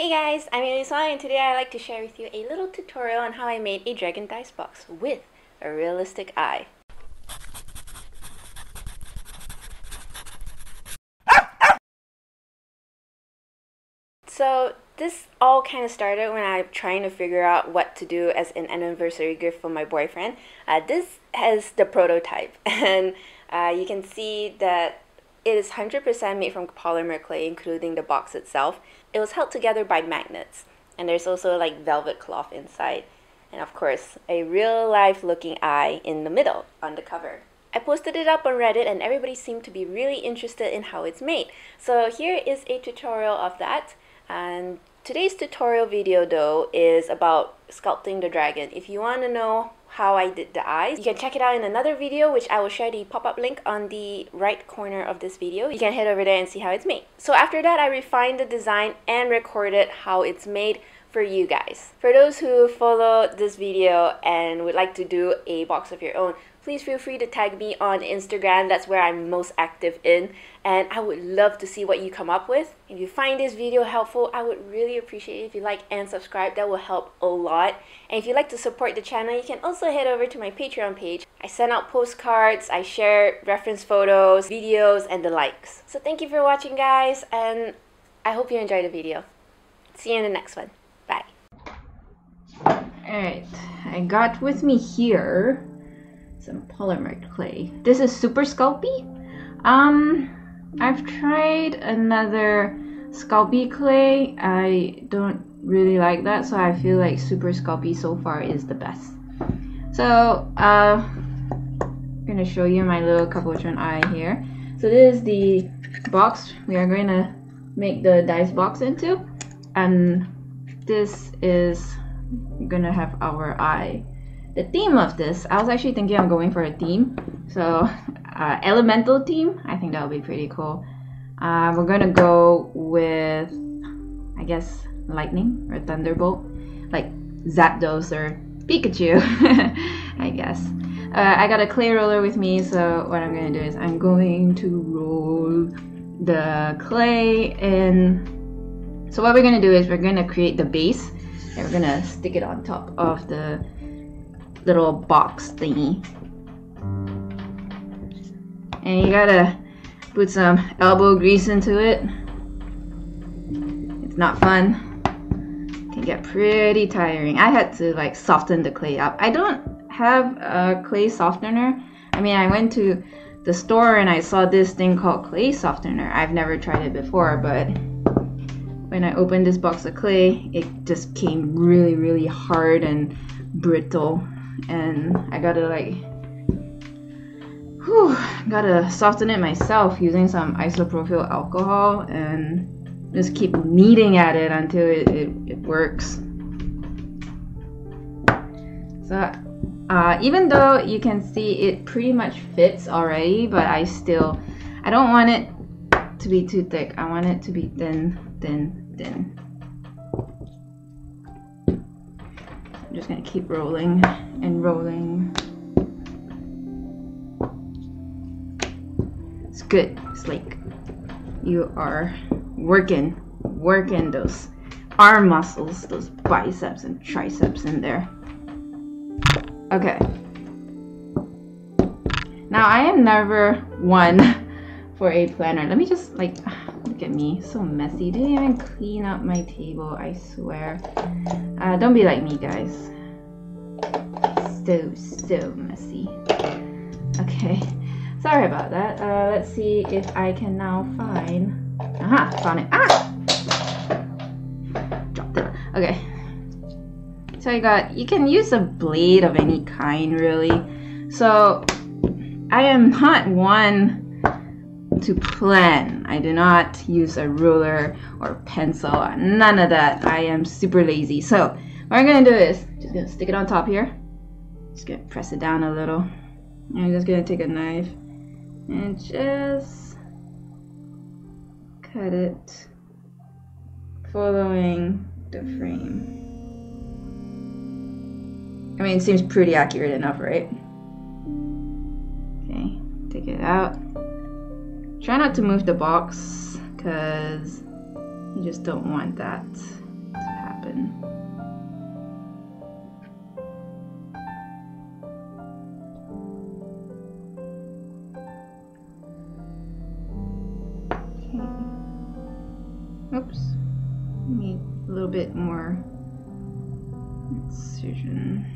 Hey guys, I'm Elisa and today I'd like to share with you a little tutorial on how I made a dragon dice box with a realistic eye. So this all kind of started when I'm trying to figure out what to do as an anniversary gift for my boyfriend. This has the prototype and you can see that it is 100% made from polymer clay, including the box itself. It was held together by magnets, and there's also like velvet cloth inside. And of course, a real-life looking eye in the middle on the cover. I posted it up on Reddit and everybody seemed to be really interested in how it's made. So here is a tutorial of that. And today's tutorial video though is about sculpting the dragon. If you want to know how I did the eyes, you can check it out in another video, which I will share the pop-up link on the right corner of this video. You can head over there and see how it's made. So after that, I refined the design and recorded how it's made for you guys. For those who follow this video and would like to do a box of your own, please feel free to tag me on Instagram. That's where I'm most active in, and I would love to see what you come up with. If you find this video helpful, I would really appreciate it if you like and subscribe. That will help a lot. And if you'd like to support the channel, you can also head over to my Patreon page. I send out postcards, I share reference photos, videos, and the likes. So thank you for watching, guys, and I hope you enjoyed the video. See you in the next one. Bye. Alright, I got with me here some polymer clay. This is Super Sculpey. I've tried another Sculpey clay. I don't really like that, so I feel like Super Sculpey so far is the best. So I'm gonna show you my little capuchin eye here. So this is the box we are going to make the dice box into, and this is gonna have our eye. The theme of this, I was actually thinking I'm going for a theme, so elemental theme. I think that would be pretty cool. We're gonna go with, I guess, lightning or thunderbolt, like Zapdos or Pikachu. I guess. I got a clay roller with me, so what I'm gonna do is I'm going to roll the clay in. So what we're gonna do is we're gonna create the base and we're gonna stick it on top of the little box thingy. And you gotta put some elbow grease into it. It's not fun. It can get pretty tiring. I had to like soften the clay up. I don't have a clay softener. I mean, I went to the store and I saw this thing called clay softener. I've never tried it before, but when I opened this box of clay, it just came really hard and brittle, and I gotta like gotta soften it myself using some isopropyl alcohol and just keep kneading at it until it works. So even though you can see it pretty much fits already, but I don't want it to be too thick. I want it to be thin. I'm just gonna keep rolling and rolling. It's good. It's like you are working those arm muscles, those biceps and triceps in there. Okay. Now I am never one for a planner. Let me just like, look at me, so messy. Didn't even clean up my table, I swear. Don't be like me, guys. So messy. Okay, sorry about that. Let's see if I can now find. Aha, found it. Ah, dropped it. Okay. So you can use a blade of any kind, really. So I am not one to plan. I do not use a ruler or pencil, none of that. I am super lazy. So what I'm gonna do is just gonna stick it on top here. Just gonna press it down a little. And I'm just gonna take a knife and just cut it following the frame. I mean, it seems pretty accurate enough, right? Okay, take it out. Try not to move the box because you just don't want that. to happen. Okay. Oops. Need a little bit more incision.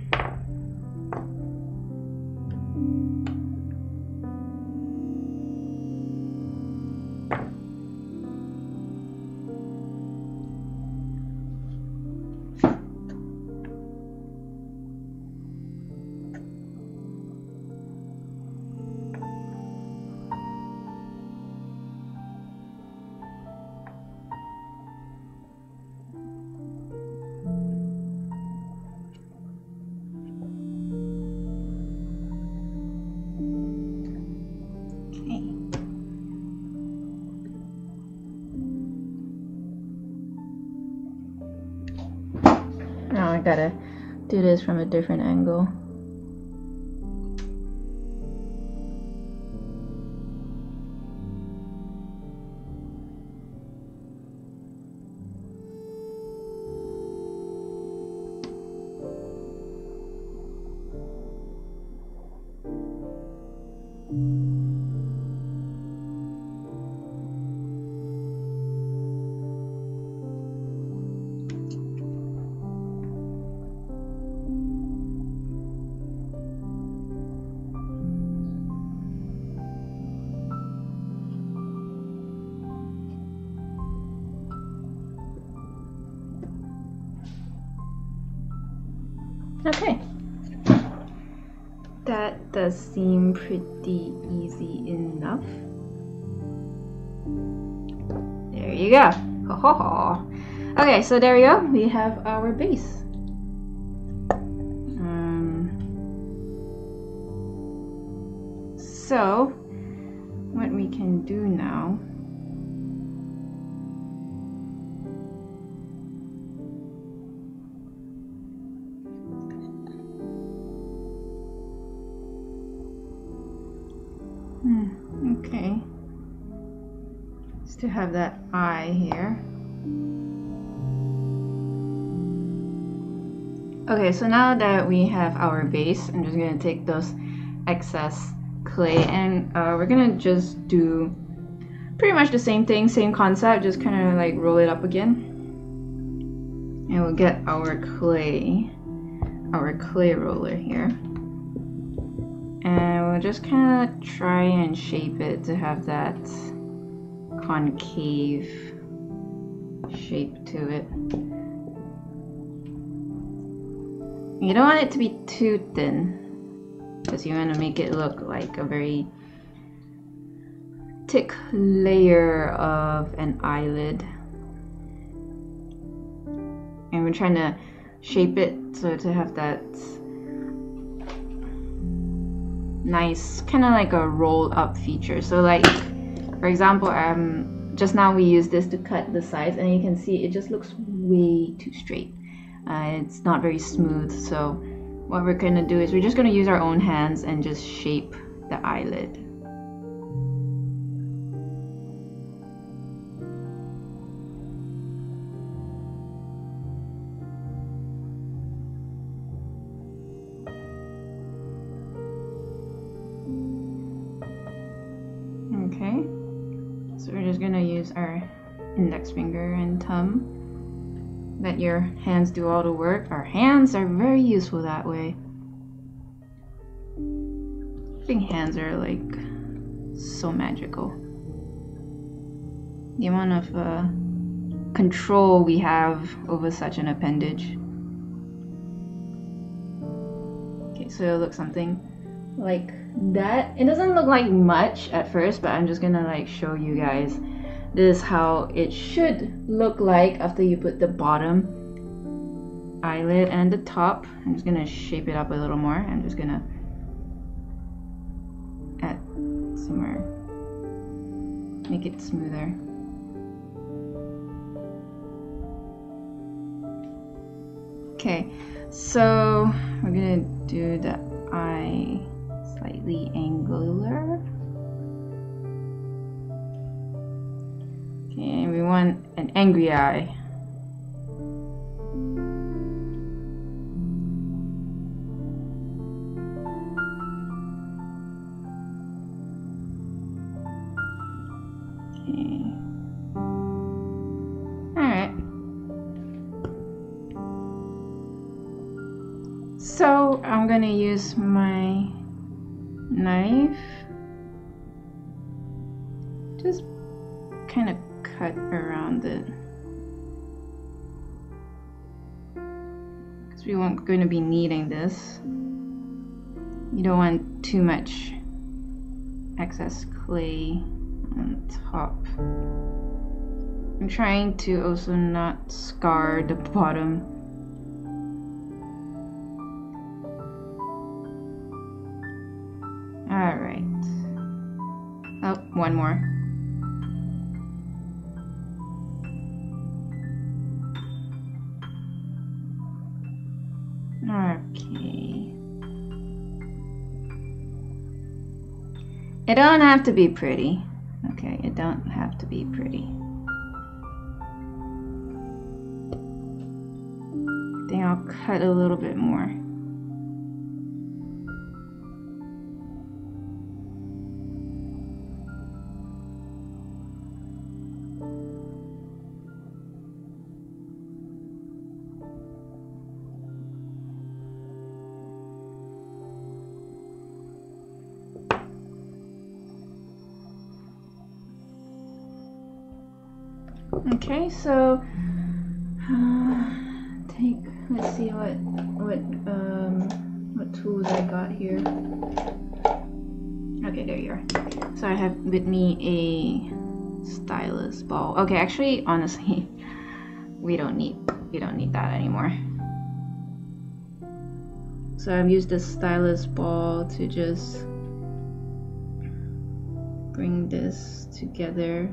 Now I gotta do this from a different angle. Okay, that does seem pretty easy enough. There you go. Ho ho ho. Okay, so there we go. We have our base. So what we can do now . Okay. Still have that eye here. Okay, so now that we have our base, I'm just gonna take those excess clay and we're gonna just do pretty much the same thing, same concept, just kind of like roll it up again. And we'll get our clay roller here. And we'll just kind of try and shape it to have that concave shape to it. You don't want it to be too thin because you want to make it look like a very thick layer of an eyelid. And we're trying to shape it so to have that nice kind of like a rolled up feature. So like for example, just now we used this to cut the sides and you can see it just looks way too straight. It's not very smooth, so what we're gonna do is we're just gonna use our own hands and just shape the eyelid. Okay, so we're just gonna use our index finger and thumb. Let your hands do all the work. Our hands are very useful that way. I think hands are like so magical. The amount of control we have over such an appendage. Okay, so it'll look something like that. It doesn't look like much at first, but I'm just gonna like show you guys. This is how it should look like after you put the bottom eyelid and the top. I'm just gonna shape it up a little more. I'm just gonna add some more, make it smoother. Okay, so we're gonna do the eye slightly angular. Okay, and we want an angry eye. I'm gonna use my knife. Just kind of cut around it. Because we won't going to be needing this. You don't want too much excess clay on top. I'm trying to also not scar the bottom. Alright. Oh, one more. Okay. It don't have to be pretty. Okay, it don't have to be pretty. I think I'll cut a little bit more. Okay, so let's see what tools I got here. Okay, there you are. So I have with me a stylus ball. Okay, actually, honestly, we don't need that anymore. So I've used the stylus ball to just bring this together.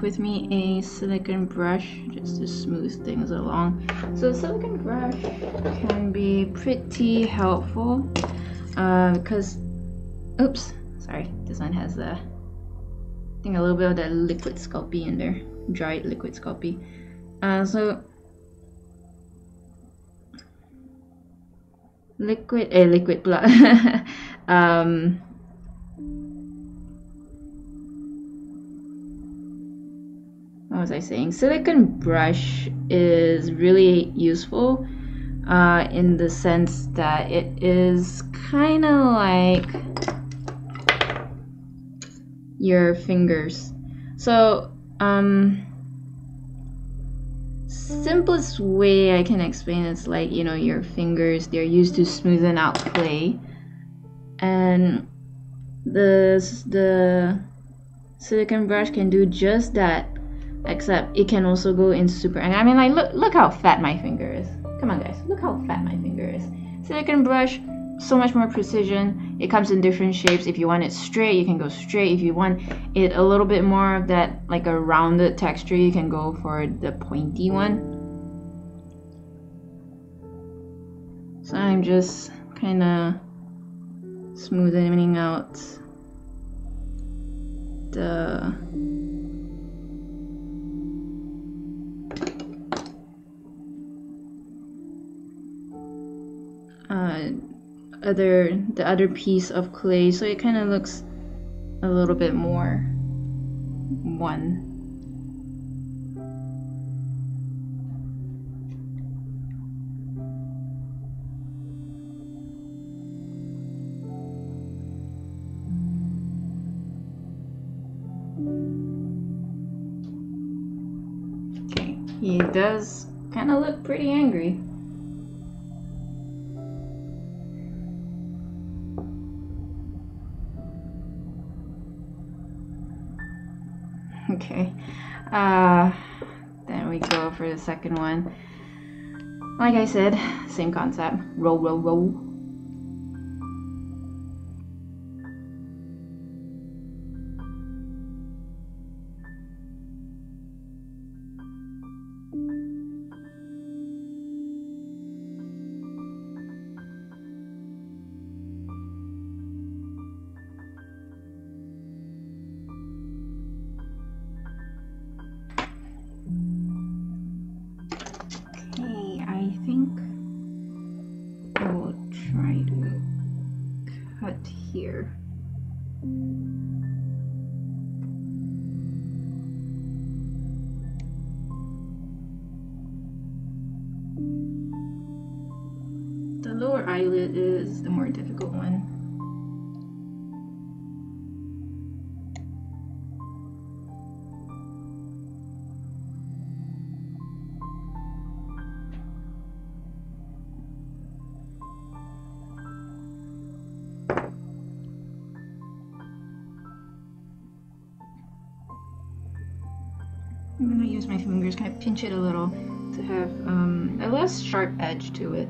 With me a silicone brush just to smooth things along. So the silicone brush can be pretty helpful because, oops, sorry, this one has I think a little bit of that liquid Sculpey in there, dried liquid Sculpey. So liquid blood. What was I saying? Silicone brush is really useful in the sense that it is kind of like your fingers. So simplest way I can explain it's like, you know, your fingers, they're used to smoothing out clay, and the silicone brush can do just that. Except it can also go in super, and I mean, like, look how fat my finger is. Come on guys, look how fat my finger is. Silicone brush, so much more precision. It comes in different shapes. If you want it straight, you can go straight. If you want it a little bit more of that, like a rounded texture, you can go for the pointy one. So I'm just kind of smoothing out the other piece of clay, so it kind of looks a little bit more one. Okay, he does kind of look pretty angry. Okay, then we go for the second one. Like I said, same concept. Roll, roll, roll. The lower eyelid is the more difficult one. I'm gonna use my fingers, kind of pinch it a little to have a less sharp edge to it.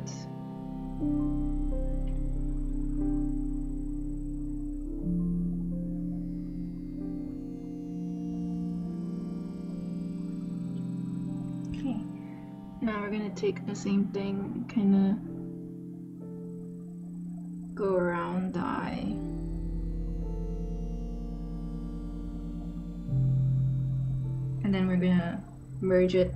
Okay, now we're gonna take the same thing, kind of go around the eye. And then we're gonna merge it.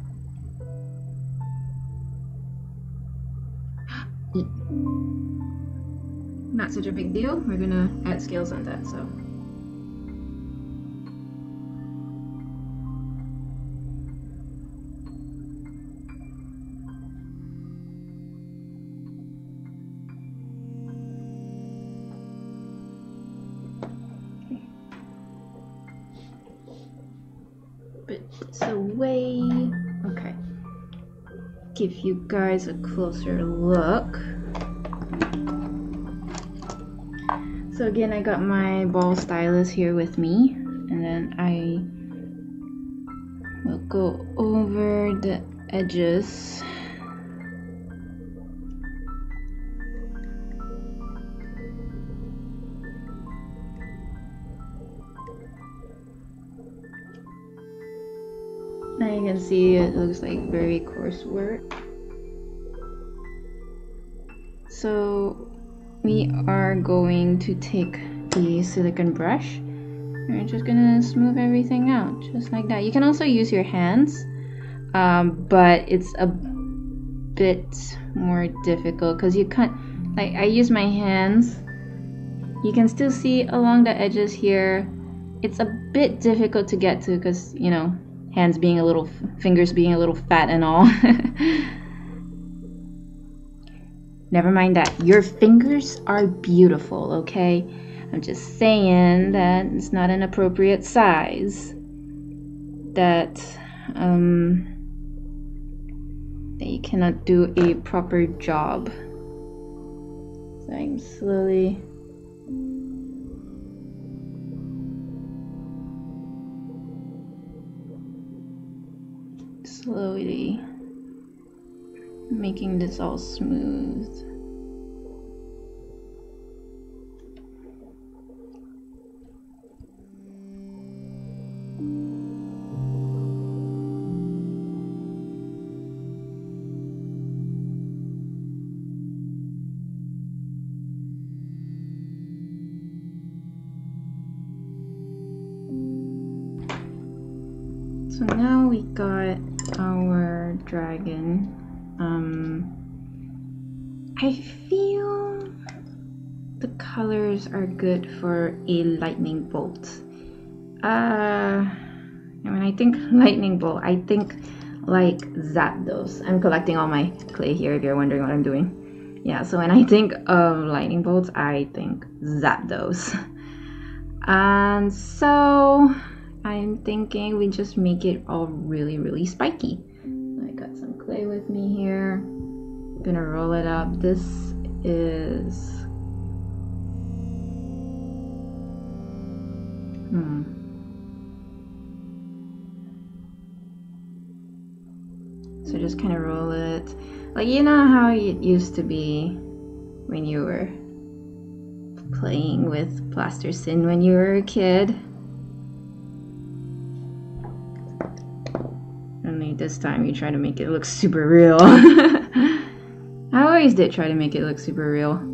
Not such a big deal. We're gonna add scales on that, so. Put this away. Okay. Give you guys a closer look. So again, I got my ball stylus here with me, and then I will go over the edges. Now you can see it looks like very coarse work. So we are going to take the silicone brush. We're just gonna smooth everything out, just like that. You can also use your hands, but it's a bit more difficult because you can't, like I use my hands. You can still see along the edges here. It's a bit difficult to get to because, you know, hands being a little, fingers being a little fat and all. Never mind that. Your fingers are beautiful, okay? I'm just saying that it's not an appropriate size. That that you cannot do a proper job. So I'm slowly making this all smooth. So now we got our dragon. I feel the colors are good for a lightning bolt. When I think lightning bolt, I think like Zapdos. I'm collecting all my clay here if you're wondering what I'm doing. Yeah, so when I think of lightning bolts, I think Zapdos. And so I'm thinking we just make it all really, really spiky. I got some clay with me here. I'm gonna roll it up. This is So just kind of roll it. Like, you know how it used to be when you were playing with plasticine when you were a kid? Only this time you try to make it look super real. I always did try to make it look super real.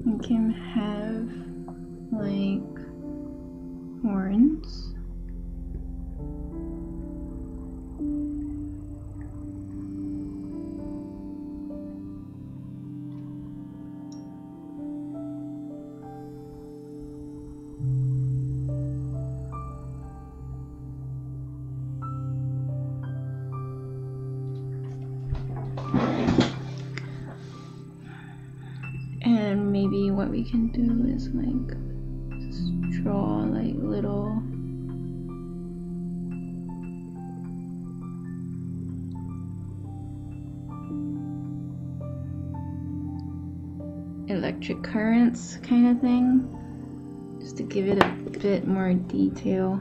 You can have like horns. And maybe what we can do is like just draw like little electric currents kind of thing, just to give it a bit more detail.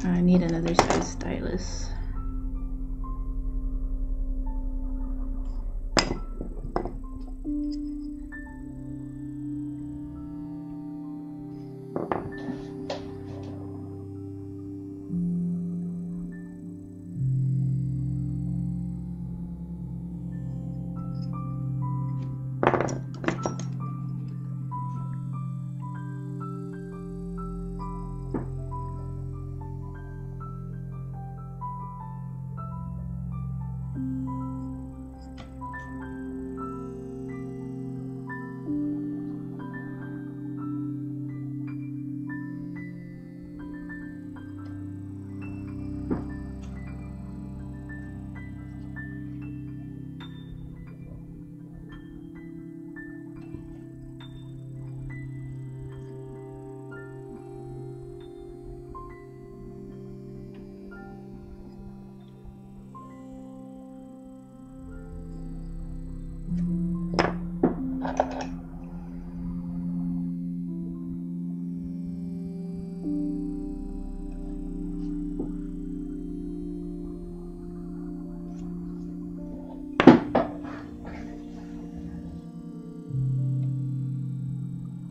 I need another size stylus.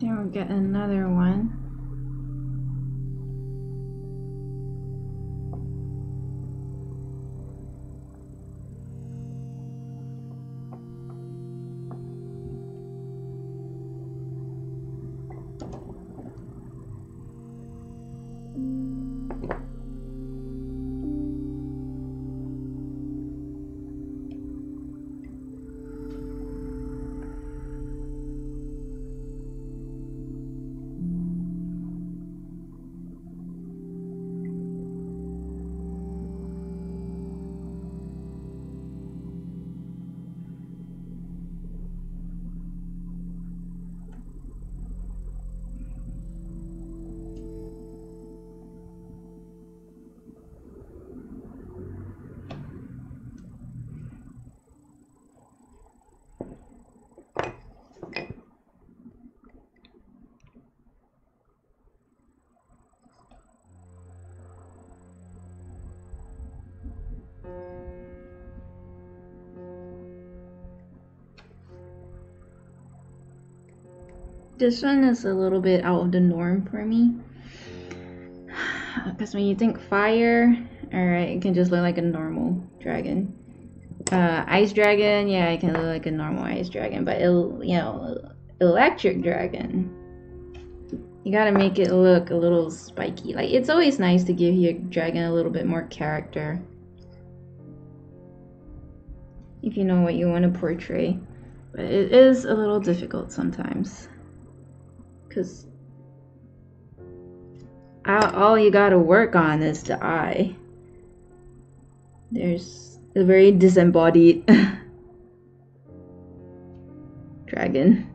Then we'll get another one. This one is a little bit out of the norm for me, because when you think fire, alright, it can just look like a normal dragon. Ice dragon, yeah, it can look like a normal ice dragon, but electric dragon, you gotta make it look a little spiky. Like, it's always nice to give your dragon a little bit more character, if you know what you want to portray. But it is a little difficult sometimes, because all you gotta work on is the eye. There's a very disembodied dragon.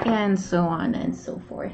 and so on and so forth.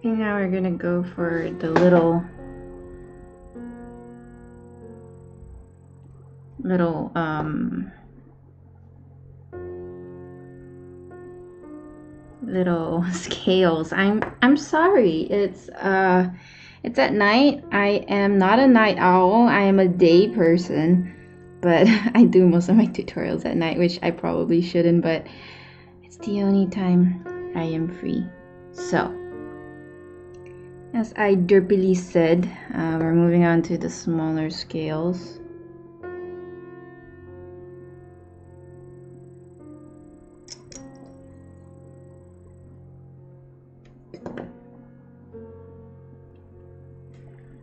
Okay, now we're gonna go for the little little scales. I'm sorry. It's at night. I am not a night owl. I am a day person, but I do most of my tutorials at night, which I probably shouldn't, but it's the only time I am free. So, as I derpily said, we're moving on to the smaller scales.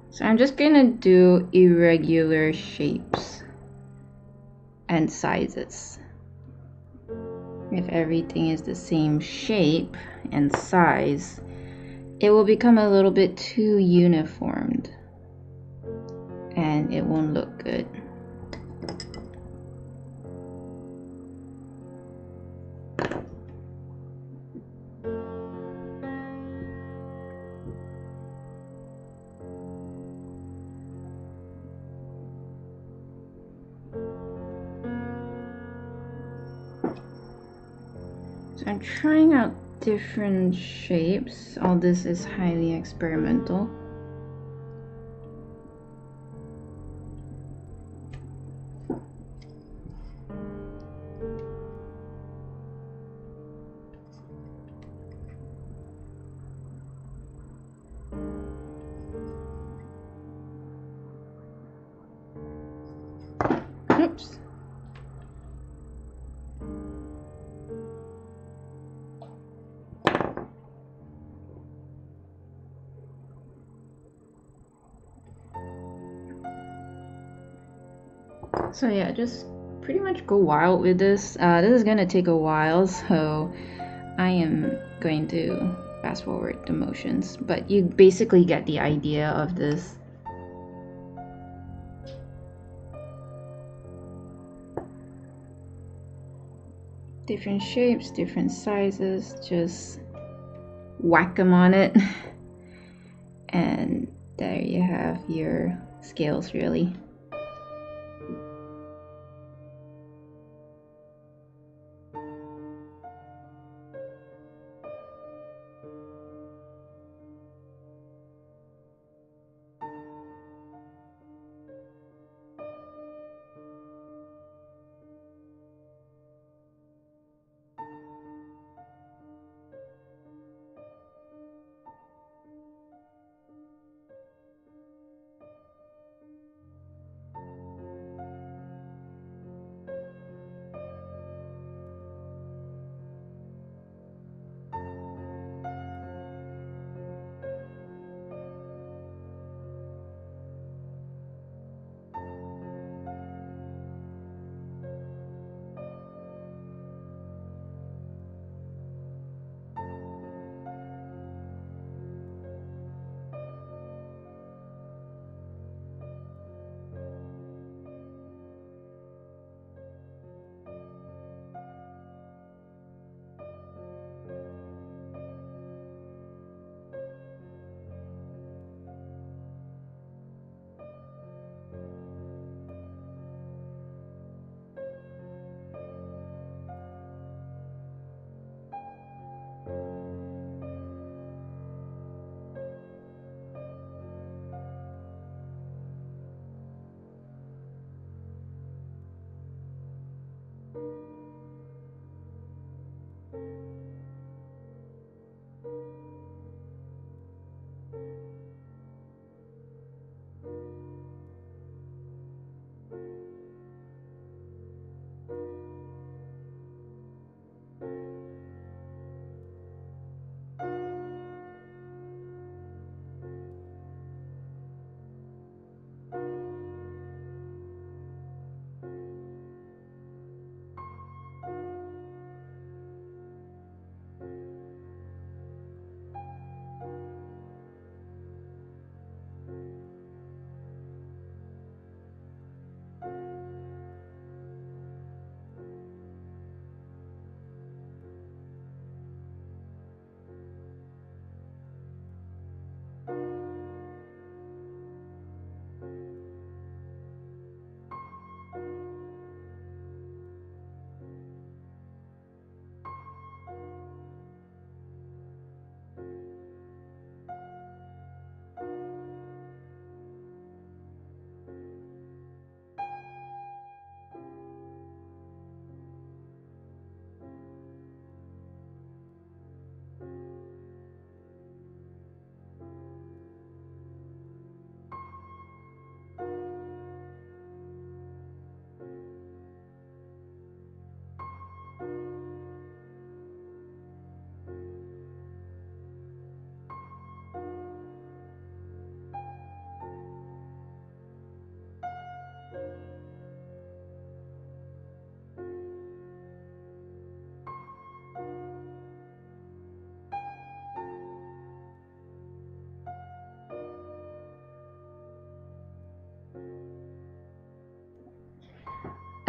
So I'm just gonna do irregular shapes and sizes. If everything is the same shape and size, it will become a little bit too uniformed and it won't look good. So I'm trying out different shapes. All this is highly experimental. Oops. So yeah, just pretty much go wild with this. This is gonna take a while, so I am going to fast forward the motions, but you basically get the idea of this. Different shapes, different sizes, just whack them on it. And there you have your scales, really.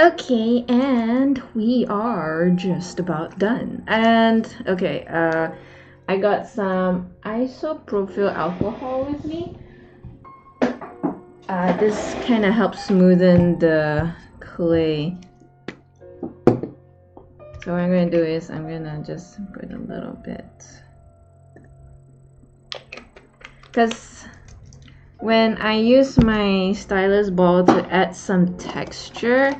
Okay, and we are just about done. And okay, I got some isopropyl alcohol with me. This kind of helps smoothen the clay. So what I'm gonna do is I'm gonna just put a little bit, because when I use my stylus ball to add some texture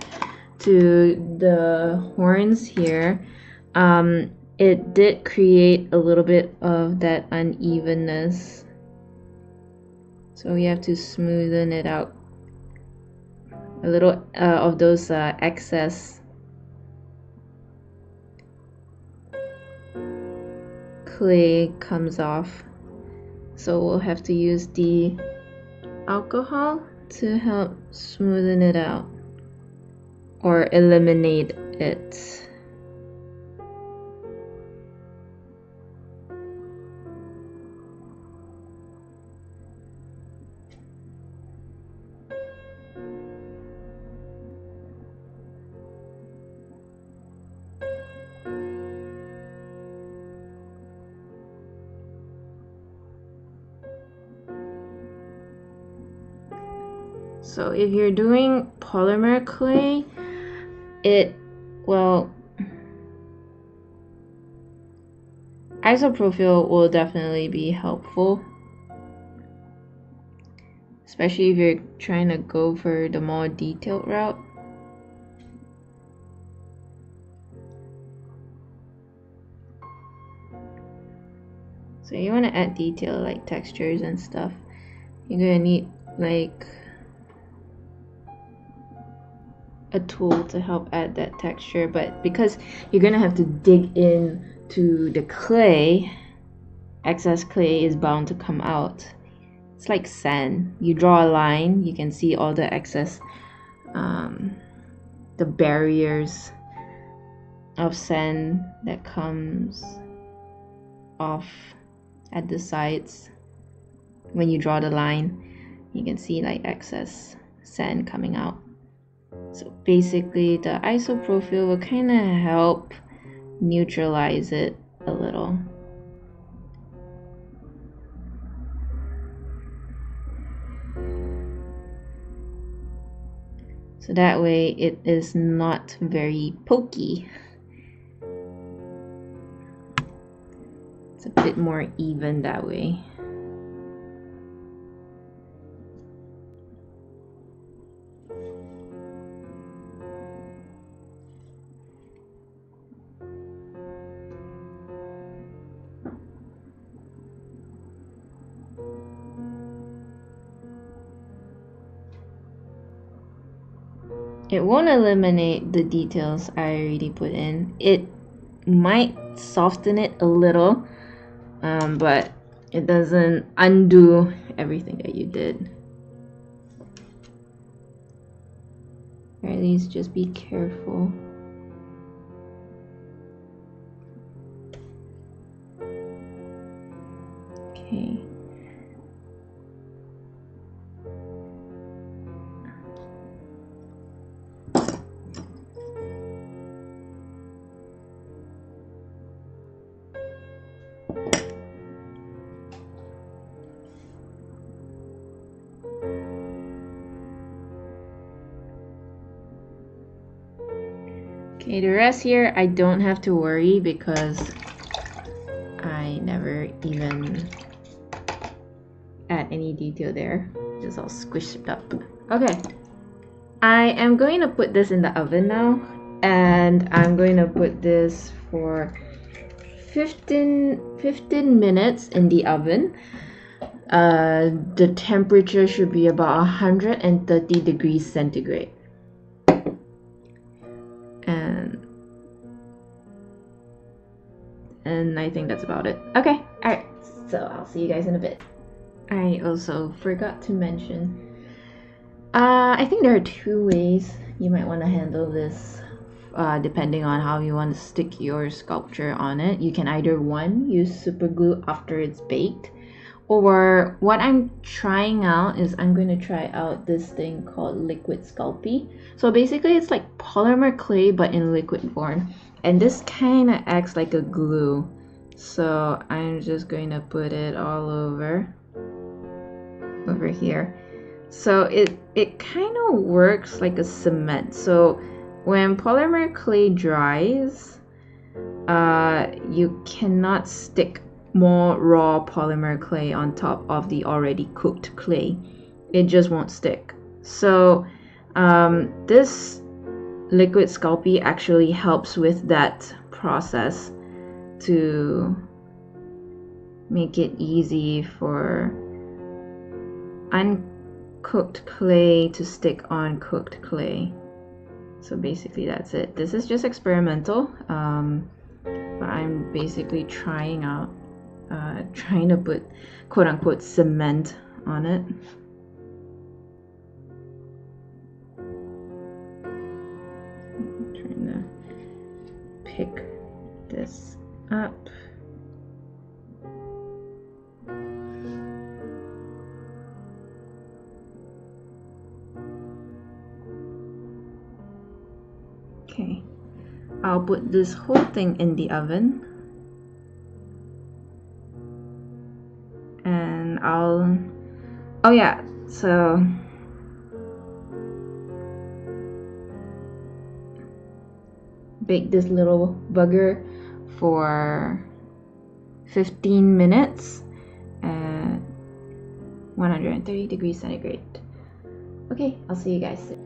to the horns here, it did create a little bit of that unevenness. So we have to smoothen it out. A little of those excess clay comes off. So we'll have to use the alcohol to help smoothen it out or eliminate it. So if you're doing polymer clay, isopropyl will definitely be helpful, especially if you're trying to go for the more detailed route. So you want to add detail like textures and stuff, you're gonna need like a tool to help add that texture, but because you're gonna have to dig in to the clay, excess clay is bound to come out. It's like sand. You draw a line, you can see all the excess the barriers of sand that comes off at the sides. When you draw the line, you can see like excess sand coming out. So basically the isopropyl will kind of help neutralize it a little. So that way it is not very pokey. It's a bit more even that way. It won't eliminate the details I already put in. It might soften it a little, but it doesn't undo everything that you did. Or at least just be careful. Okay. Okay, the rest here I don't have to worry because I never even add any detail there. Just all squished up. Okay, I am going to put this in the oven now, and I'm going to put this for 15 minutes in the oven. The temperature should be about 130 degrees centigrade. And I think that's about it. Okay, alright, so I'll see you guys in a bit. I also forgot to mention, I think there are two ways you might want to handle this, depending on how you want to stick your sculpture on it. You can either, one, use super glue after it's baked, Or what I'm trying out is I'm going to try out this thing called Liquid Sculpey. So basically it's like polymer clay but in liquid form. And this kind of acts like a glue. So I'm just going to put it all over here. So it kind of works like a cement. So when polymer clay dries, you cannot stick more raw polymer clay on top of the already cooked clay. It just won't stick. So this Liquid Sculpey actually helps with that process to make it easy for uncooked clay to stick on cooked clay. So basically that's it. This is just experimental, but I'm basically trying to put quote-unquote cement on it. I'm trying to pick this up. Okay, I'll put this whole thing in the oven. And oh yeah, so bake this little bugger for 15 minutes at 130 degrees centigrade. Okay, I'll see you guys soon.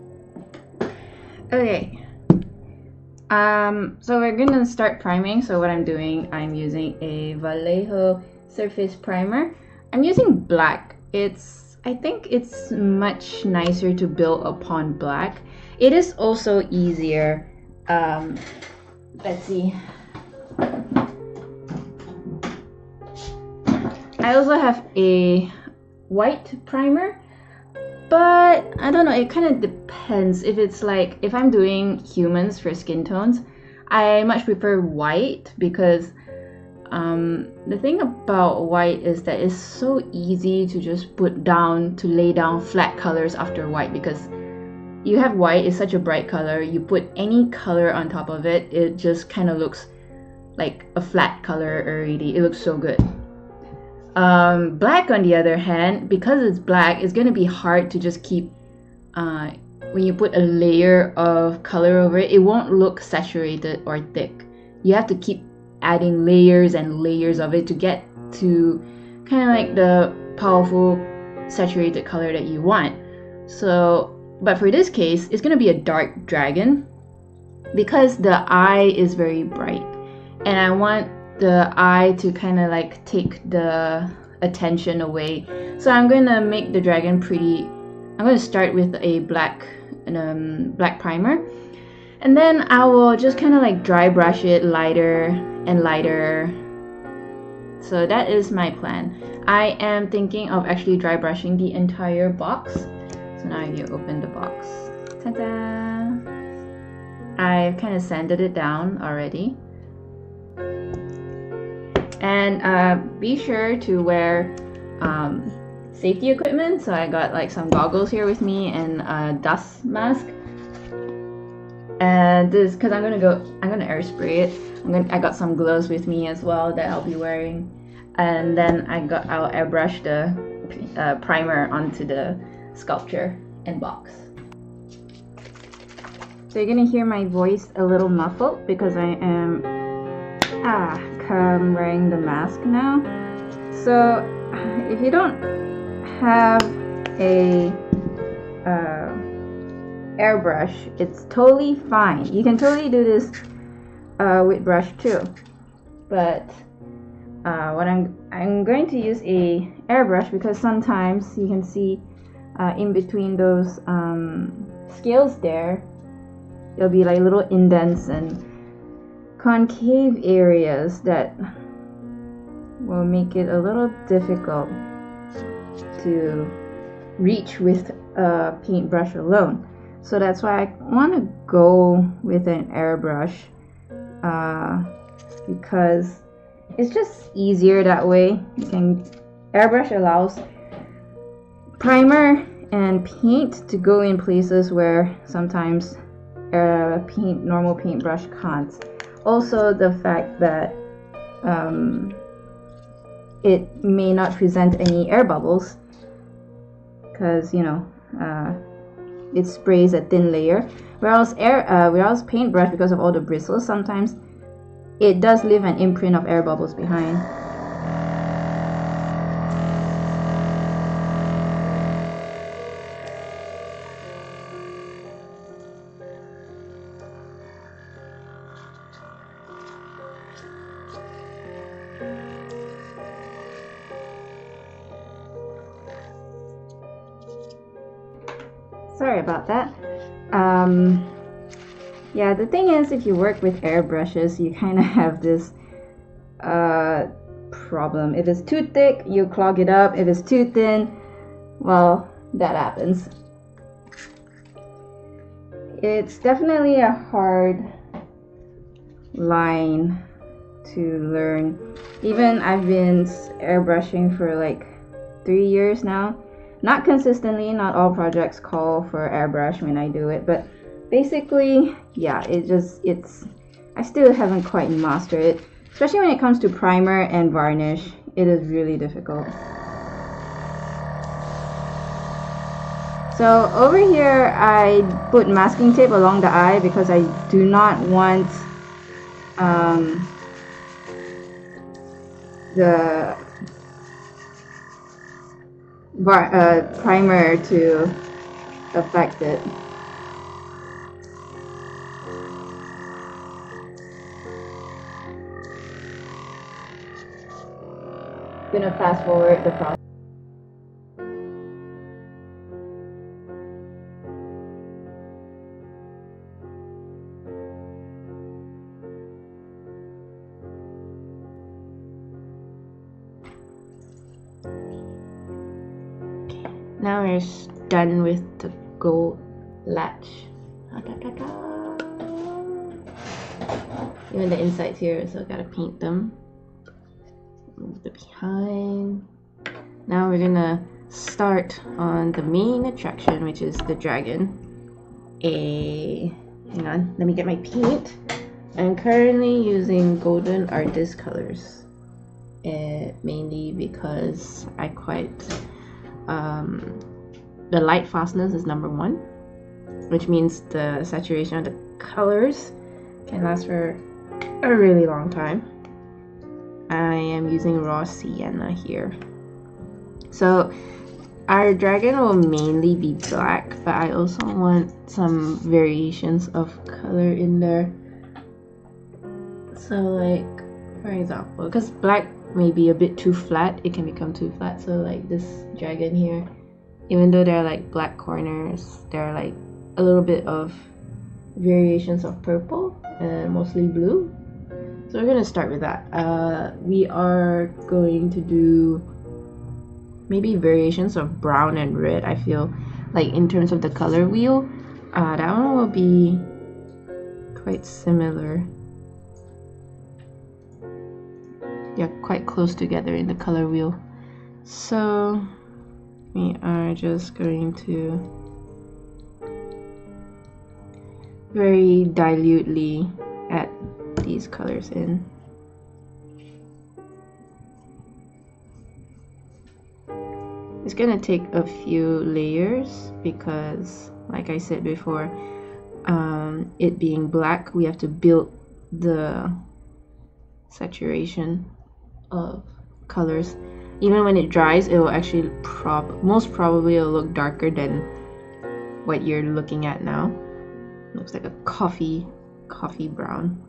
Okay. So we're gonna start priming. So what I'm doing, I'm using a Vallejo surface primer. I'm using black. I think it's much nicer to build upon black. It is also easier. Let's see. I also have a white primer, but I don't know, it kind of depends. If it's like, if I'm doing humans for skin tones, I much prefer white because the thing about white is that it's so easy to just lay down flat colors after white, because you have white, it's such a bright color, you put any color on top of it, it just kind of looks like a flat color already. It looks so good. Black on the other hand, because it's black, it's gonna be hard to just keep when you put a layer of color over it, it won't look saturated or thick. You have to keep adding layers and layers of it to get to kind of like the powerful saturated color that you want. So, but for this case, it's gonna be a dark dragon because the eye is very bright, and I want the eye to kind of like take the attention away. So I'm gonna make the dragon pretty. I'm gonna start with a black primer, and then I will just kind of like dry brush it lighter and lighter. So that is my plan. I am thinking of actually dry brushing the entire box. So now you open the box. Ta-da! I've kind of sanded it down already. And be sure to wear safety equipment. So I got like some goggles here with me and a dust mask. And this, because I'm gonna air spray it. I got some gloves with me as well that I'll be wearing. And then I'll airbrush the primer onto the sculpture and box. So you're gonna hear my voice a little muffled because I am wearing the mask now. So if you don't have a airbrush, it's totally fine. You can totally do this with brush too. But what I'm going to use a airbrush because sometimes you can see in between those scales there, there'll be like little indents and concave areas that will make it a little difficult to reach with a paintbrush alone. So that's why I want to go with an airbrush because it's just easier that way. You can Airbrush allows primer and paint to go in places where sometimes normal paintbrush can't. Also, the fact that it may not present any air bubbles because it sprays a thin layer, whereas paintbrush, because of all the bristles, sometimes it does leave an imprint of air bubbles behind. Sorry about that. Yeah, the thing is, if you work with airbrushes, you kind of have this problem. If it's too thick, you clog it up. If it's too thin, well, that happens. It's definitely a hard line to learn. Even I've been airbrushing for like 3 years now. Not consistently, not all projects call for airbrush when I do it, but basically, yeah, I still haven't quite mastered it. Especially when it comes to primer and varnish, it is really difficult. So over here, I put masking tape along the eye because I do not want the primer to affect it. I'm gonna fast forward the process. Now we're done with the gold latch. Even the insides here, so I gotta paint them. Move the behind. Now we're gonna start on the main attraction, which is the dragon. Hang on, let me get my paint. I'm currently using Golden Artist colors, mainly because I quite the light fastness is number 1, which means the saturation of the colors can last for a really long time. I am using raw sienna here. So our dragon will mainly be black, but I also want some variations of color in there. So like, for example, because black may be a bit too flat, it can become too flat. So like this dragon here, even though there are like black corners, there are like a little bit of variations of purple and mostly blue. So we're gonna start with that. We are going to do maybe variations of brown and red. I feel like in terms of the color wheel, that one will be quite similar. Yeah, quite close together in the color wheel. So we are just going to very dilutely add these colors in. It's gonna take a few layers because, like I said before, it being black, we have to build the saturation of colors. Even when it dries, it will actually most probably it'll look darker than what you're looking at now. Looks like a coffee brown.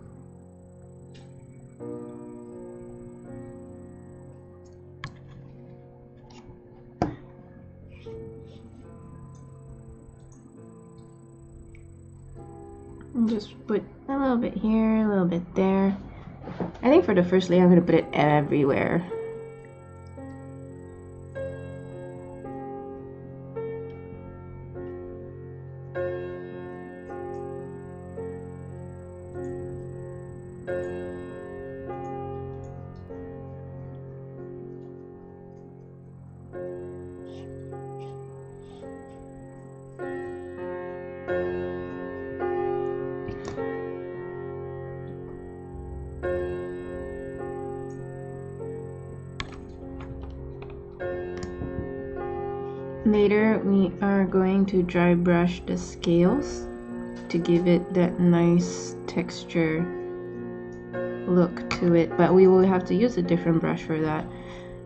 And just put a little bit here, a little bit there. I think for the first layer, I'm going to put it everywhere. Later we are going to dry brush the scales to give it that nice texture look to it, but we will have to use a different brush for that.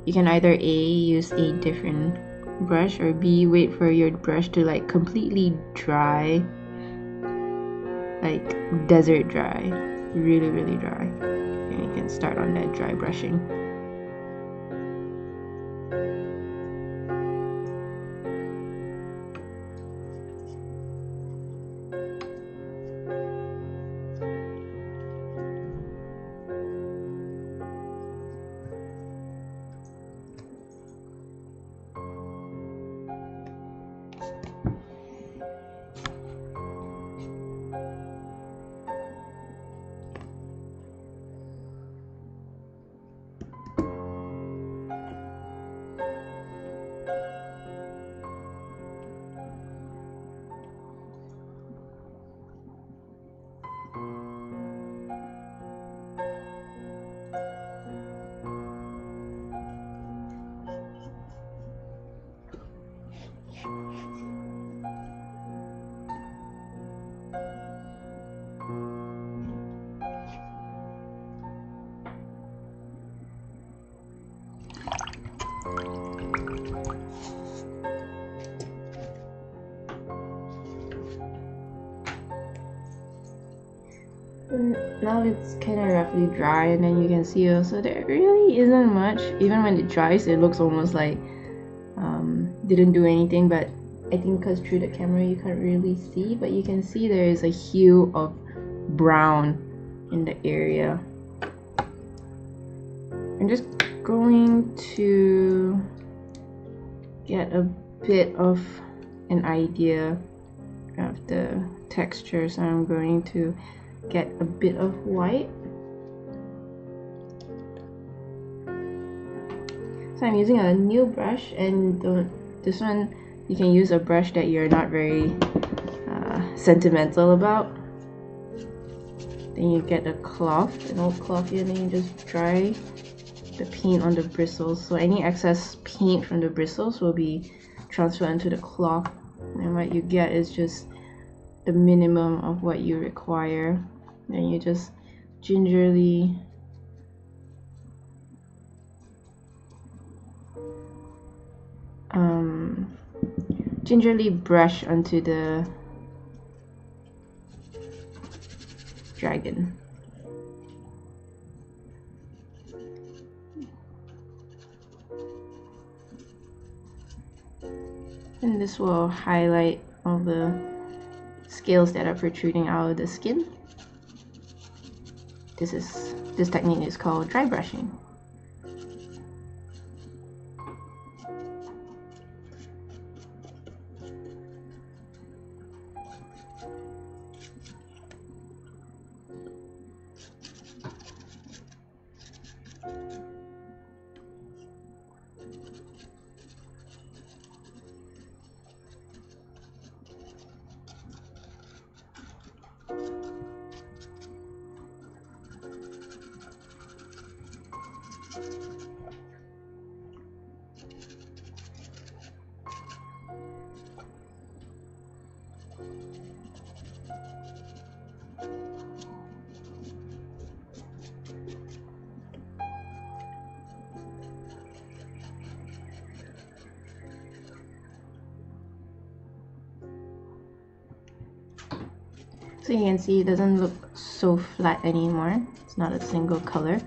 You can either A, use a different brush, or B, wait for your brush to like completely dry, like desert dry, really dry, and you can start on that dry brushing. Now it's kind of roughly dry, and then you can see also there really isn't much. Even when it dries, it looks almost like didn't do anything, but I think because through the camera you can't really see, but you can see there is a hue of brown in the area. I'm just going to get a bit of an idea of the texture, so I'm going to get a bit of white. So I'm using a new brush, and this one you can use a brush that you're not very sentimental about. Then you get a cloth, an old cloth here, and then you just dry the paint on the bristles. So any excess paint from the bristles will be transferred into the cloth, and what you get is just the minimum of what you require. Then you just gingerly brush onto the dragon. And this will highlight all the scales that are protruding out of the skin. This technique is called dry brushing. So you can see it doesn't look so flat anymore. It's not a single color.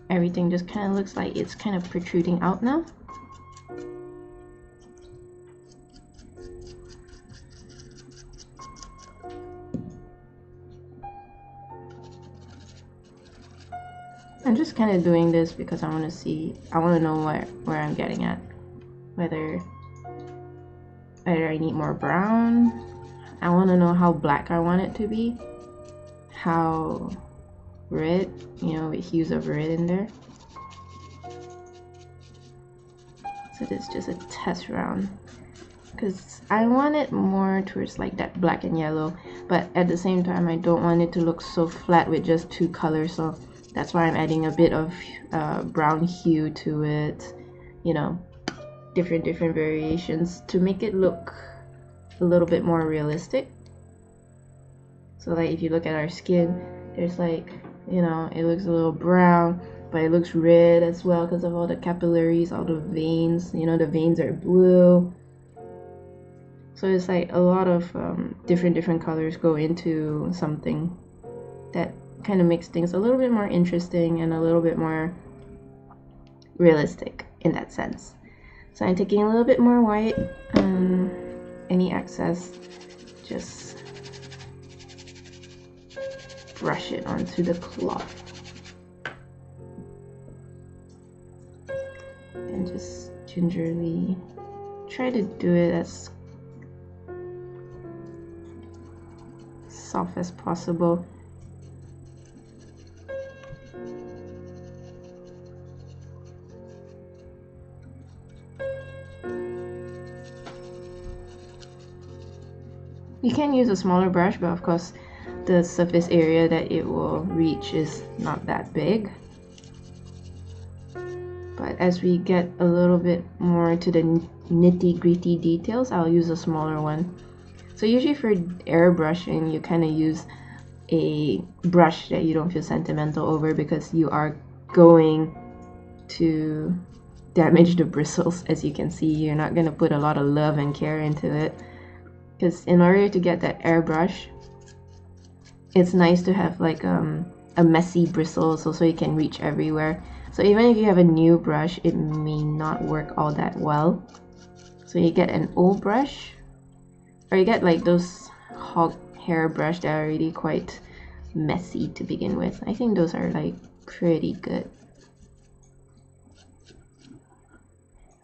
Everything just kind of looks like it's kind of protruding out now. I'm just kind of doing this because I want to know where I'm getting at. Whether I need more brown. I want to know how black I want it to be. How red, with hues of red in there. So this is just a test round. Because I want it more towards like that black and yellow. But at the same time, I don't want it to look so flat with just two colors. So that's why I'm adding a bit of brown hue to it. different variations to make it look a little bit more realistic. So like if you look at our skin, there's like, you know, it looks a little brown, but it looks red as well because of all the capillaries, all the veins. You know, the veins are blue. So it's like a lot of different colors go into something that kind of makes things a little bit more interesting and a little bit more realistic in that sense. So I'm taking a little bit more white. Any excess, just brush it onto the cloth and just gingerly try to do it as soft as possible. You can use a smaller brush, but of course the surface area that it will reach is not that big. But as we get a little bit more to the nitty-gritty details, I'll use a smaller one. So usually for airbrushing, you kind of use a brush that you don't feel sentimental over because you are going to damage the bristles. As you can see, you're not going to put a lot of love and care into it. Because in order to get that airbrush, it's nice to have like a messy bristle so you can reach everywhere. So even if you have a new brush, it may not work all that well. So you get an old brush, or you get like those hog hair brush that are really quite messy to begin with. I think those are like pretty good.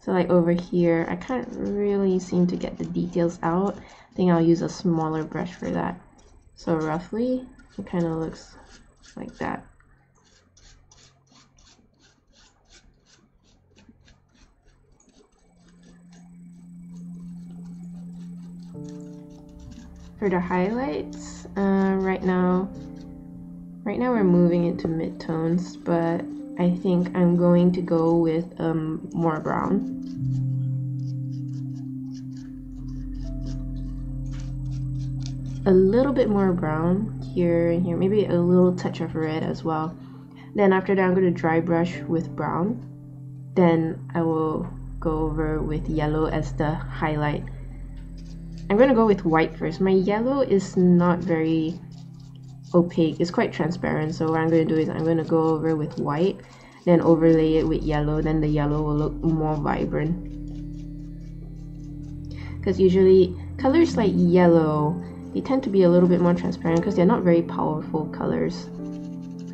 So like over here, I can't really seem to get the details out. I think I'll use a smaller brush for that. So roughly, it kind of looks like that. For the highlights, right now we're moving into mid-tones, but I think I'm going to go with more brown. A little bit more brown here and here, maybe a little touch of red as well. Then after that, I'm going to dry brush with brown. Then I will go over with yellow as the highlight. I'm going to go with white first. My yellow is not very opaque, it's quite transparent, so what I'm going to do is I'm going to go over with white, then overlay it with yellow, then the yellow will look more vibrant. Because usually colors like yellow, they tend to be a little bit more transparent because they're not very powerful colors.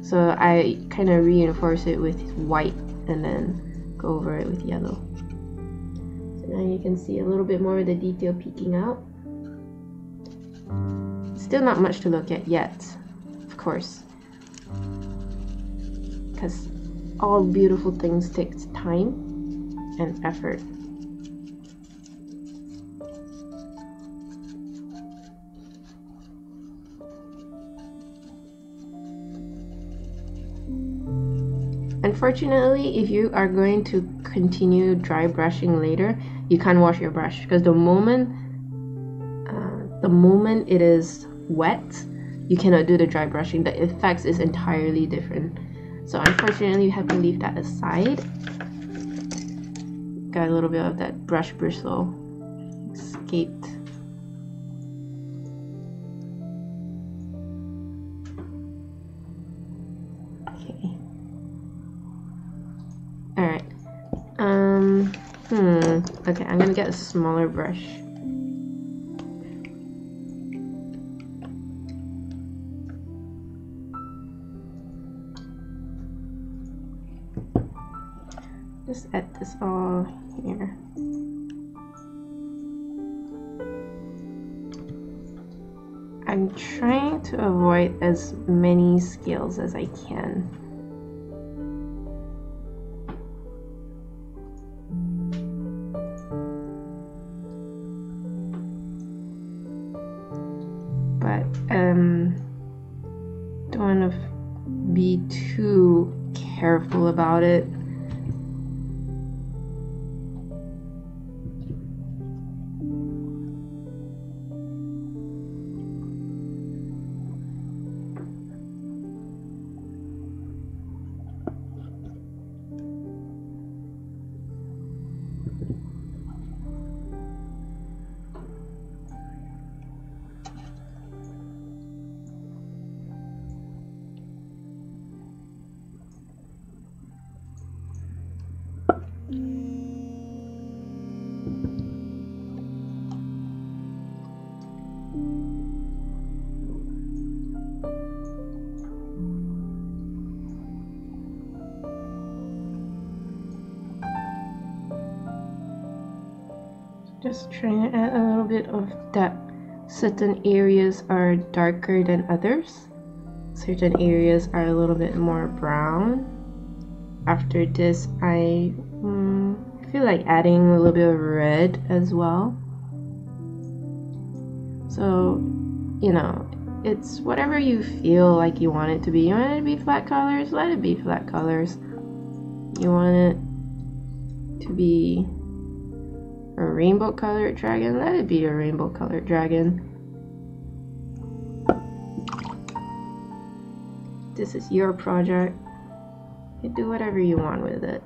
So I kind of reinforce it with white and then go over it with yellow. So now you can see a little bit more of the detail peeking out. Still not much to look at yet, of course, because all beautiful things takes time and effort. Unfortunately, if you are going to continue dry brushing later, you can't wash your brush because the moment it is wet, you cannot do the dry brushing. The effects is entirely different. So unfortunately, you have to leave that aside. Got a little bit of that brush bristle escaped. Okay. Alright. Okay, I'm gonna get a smaller brush. Just add this all here. I'm trying to avoid as many scales as I can. But don't want to be too careful about it. Just trying to add a little bit of depth. Certain areas are darker than others. Certain areas are a little bit more brown. After this, I feel like adding a little bit of red as well. So, you know, it's whatever you feel like you want it to be. You want it to be flat colors? Let it be flat colors. You want it to be a rainbow colored dragon? Let it be a rainbow colored dragon. This is your project. You do whatever you want with it.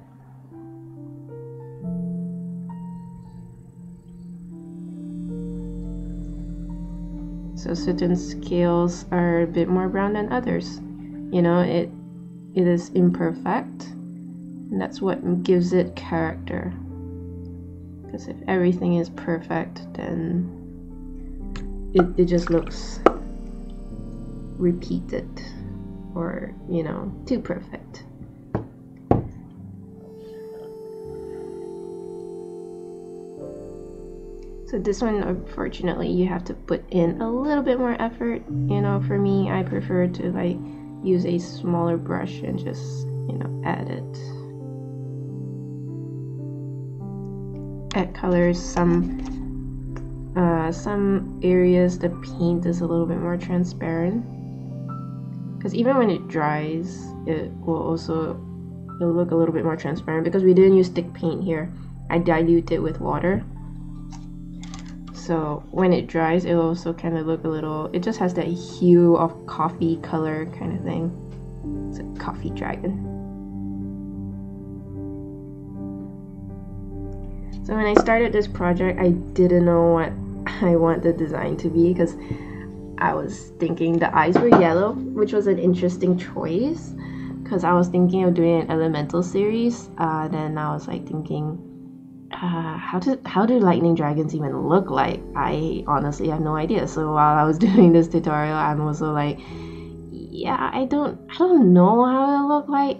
So certain scales are a bit more brown than others. You know, it is imperfect, and that's what gives it character. Because if everything is perfect, then it just looks repeated, or, you know, too perfect. So this one, unfortunately, you have to put in a little bit more effort. You know, for me, I prefer to like use a smaller brush and just, you know, add it. Add colors. Some areas the paint is a little bit more transparent, because even when it dries, it'll look a little bit more transparent, because we didn't use thick paint here. I dilute it with water. So when it dries, it'll also kind of look a little, it just has that hue of coffee color kind of thing. It's a coffee dragon. So when I started this project, I didn't know what I want the design to be, because I was thinking the eyes were yellow, which was an interesting choice, because I was thinking of doing an elemental series. Then I was like thinking, how do lightning dragons even look like? I honestly have no idea. So while I was doing this tutorial, I'm also like, yeah, I don't know how it'll look like.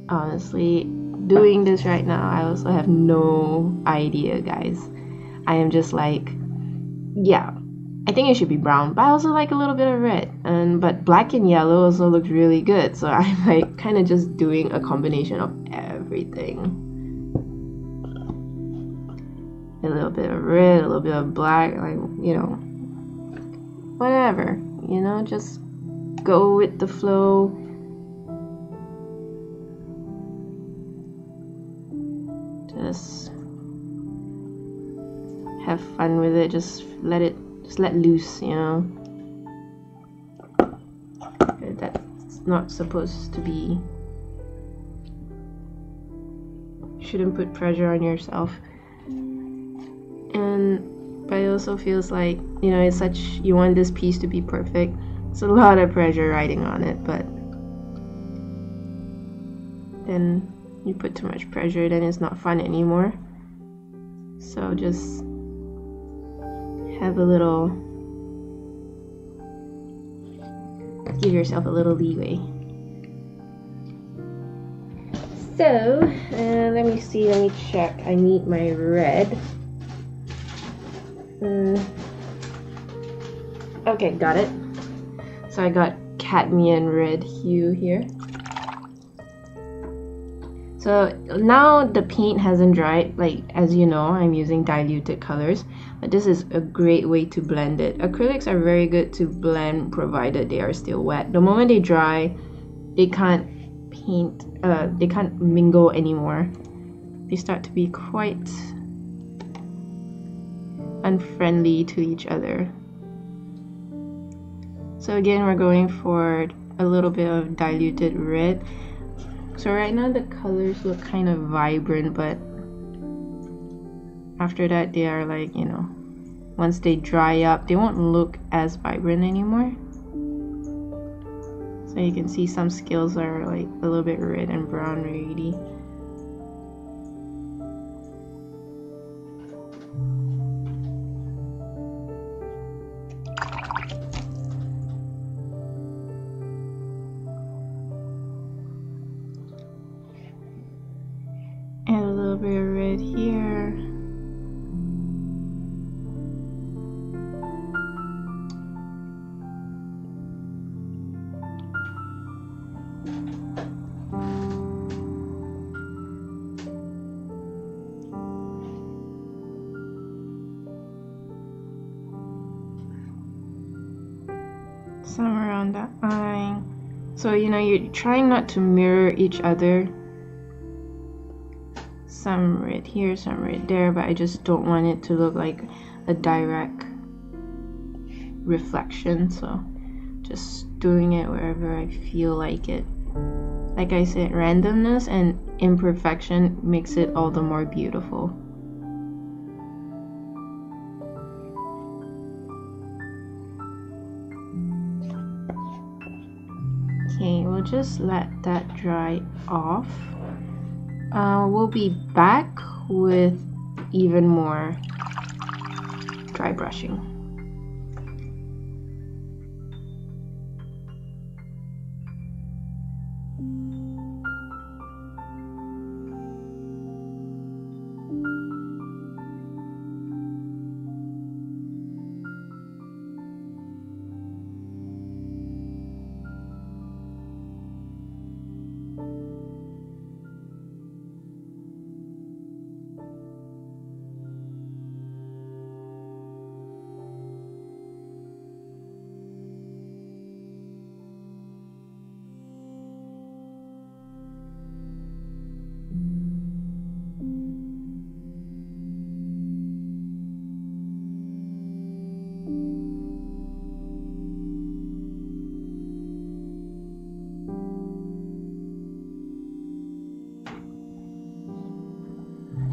Honestly, doing this right now, I also have no idea, guys. I am just like, yeah, I think it should be brown, but I also like a little bit of red, but black and yellow also looks really good. So I'm like kind of just doing a combination of everything. A little bit of red, a little bit of black, like, you know, whatever, you know, just go with the flow. Just have fun with it, just let loose, you know. That's not supposed to be, shouldn't put pressure on yourself. But it also feels like, you know, you want this piece to be perfect. It's a lot of pressure riding on it, but then you put too much pressure, then it's not fun anymore. So just give yourself a little leeway. So, let me check. I need my red. Okay, got it. So I got cadmium red hue here. So now the paint hasn't dried. Like, as you know, I'm using diluted colors, but this is a great way to blend it. Acrylics are very good to blend provided they are still wet. The moment they dry, they can't they can't mingle anymore. They start to be quite unfriendly to each other. So again, we're going for a little bit of diluted red. So right now the colors look kind of vibrant, but after that they are like, you know, once they dry up, they won't look as vibrant anymore. So you can see some scales are like a little bit red and brown already. Add a little bit of red here. So, you know, you're trying not to mirror each other. Some right here, some right there, but I just don't want it to look like a direct reflection, so just doing it wherever I feel like it. Like I said, randomness and imperfection makes it all the more beautiful. Okay, we'll just let that dry off. We'll be back with even more dry brushing.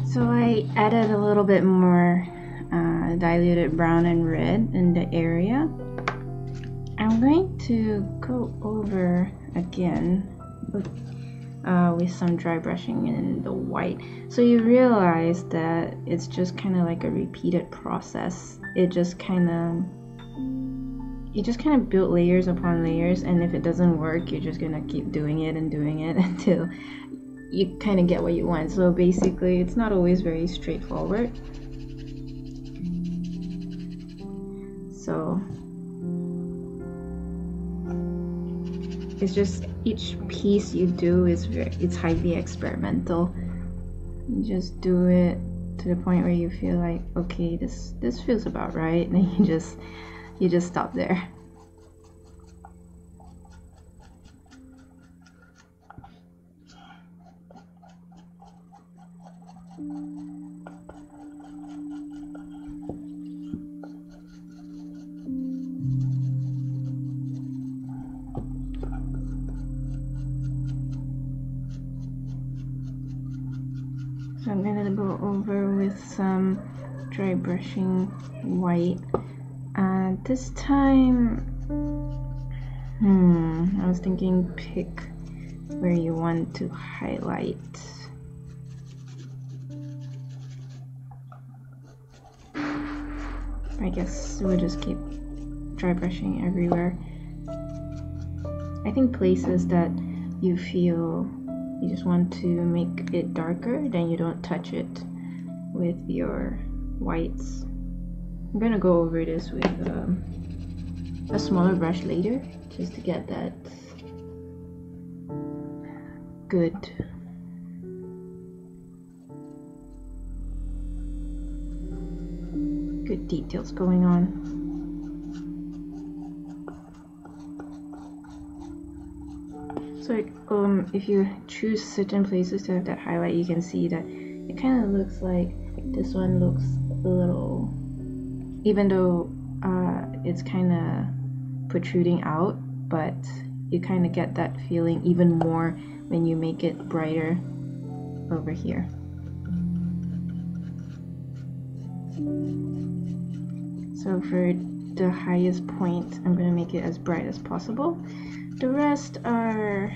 So I added a little bit more diluted brown and red in the area. I'm going to go over again with some dry brushing in the white. So you realize that it's just kind of like a repeated process. You just kind of build layers upon layers, and if it doesn't work, you're just gonna keep doing it until you kind of get what you want. So basically, it's not always very straightforward. So it's just each piece you do it's highly experimental. You just do it to the point where you feel like, okay, this feels about right, and then you just stop there. So I'm gonna go over with some dry brushing white. This time, I was thinking pick where you want to highlight. I guess we'll just keep dry brushing everywhere. I think places that you feel you just want to make it darker, then you don't touch it with your whites. I'm gonna go over this with a smaller brush later, just to get that good details going on. So if you choose certain places to have that highlight, you can see that it kind of looks like this one looks a little, even though it's kind of protruding out, but you kind of get that feeling even more when you make it brighter over here. So for the highest point, I'm going to make it as bright as possible. The rest are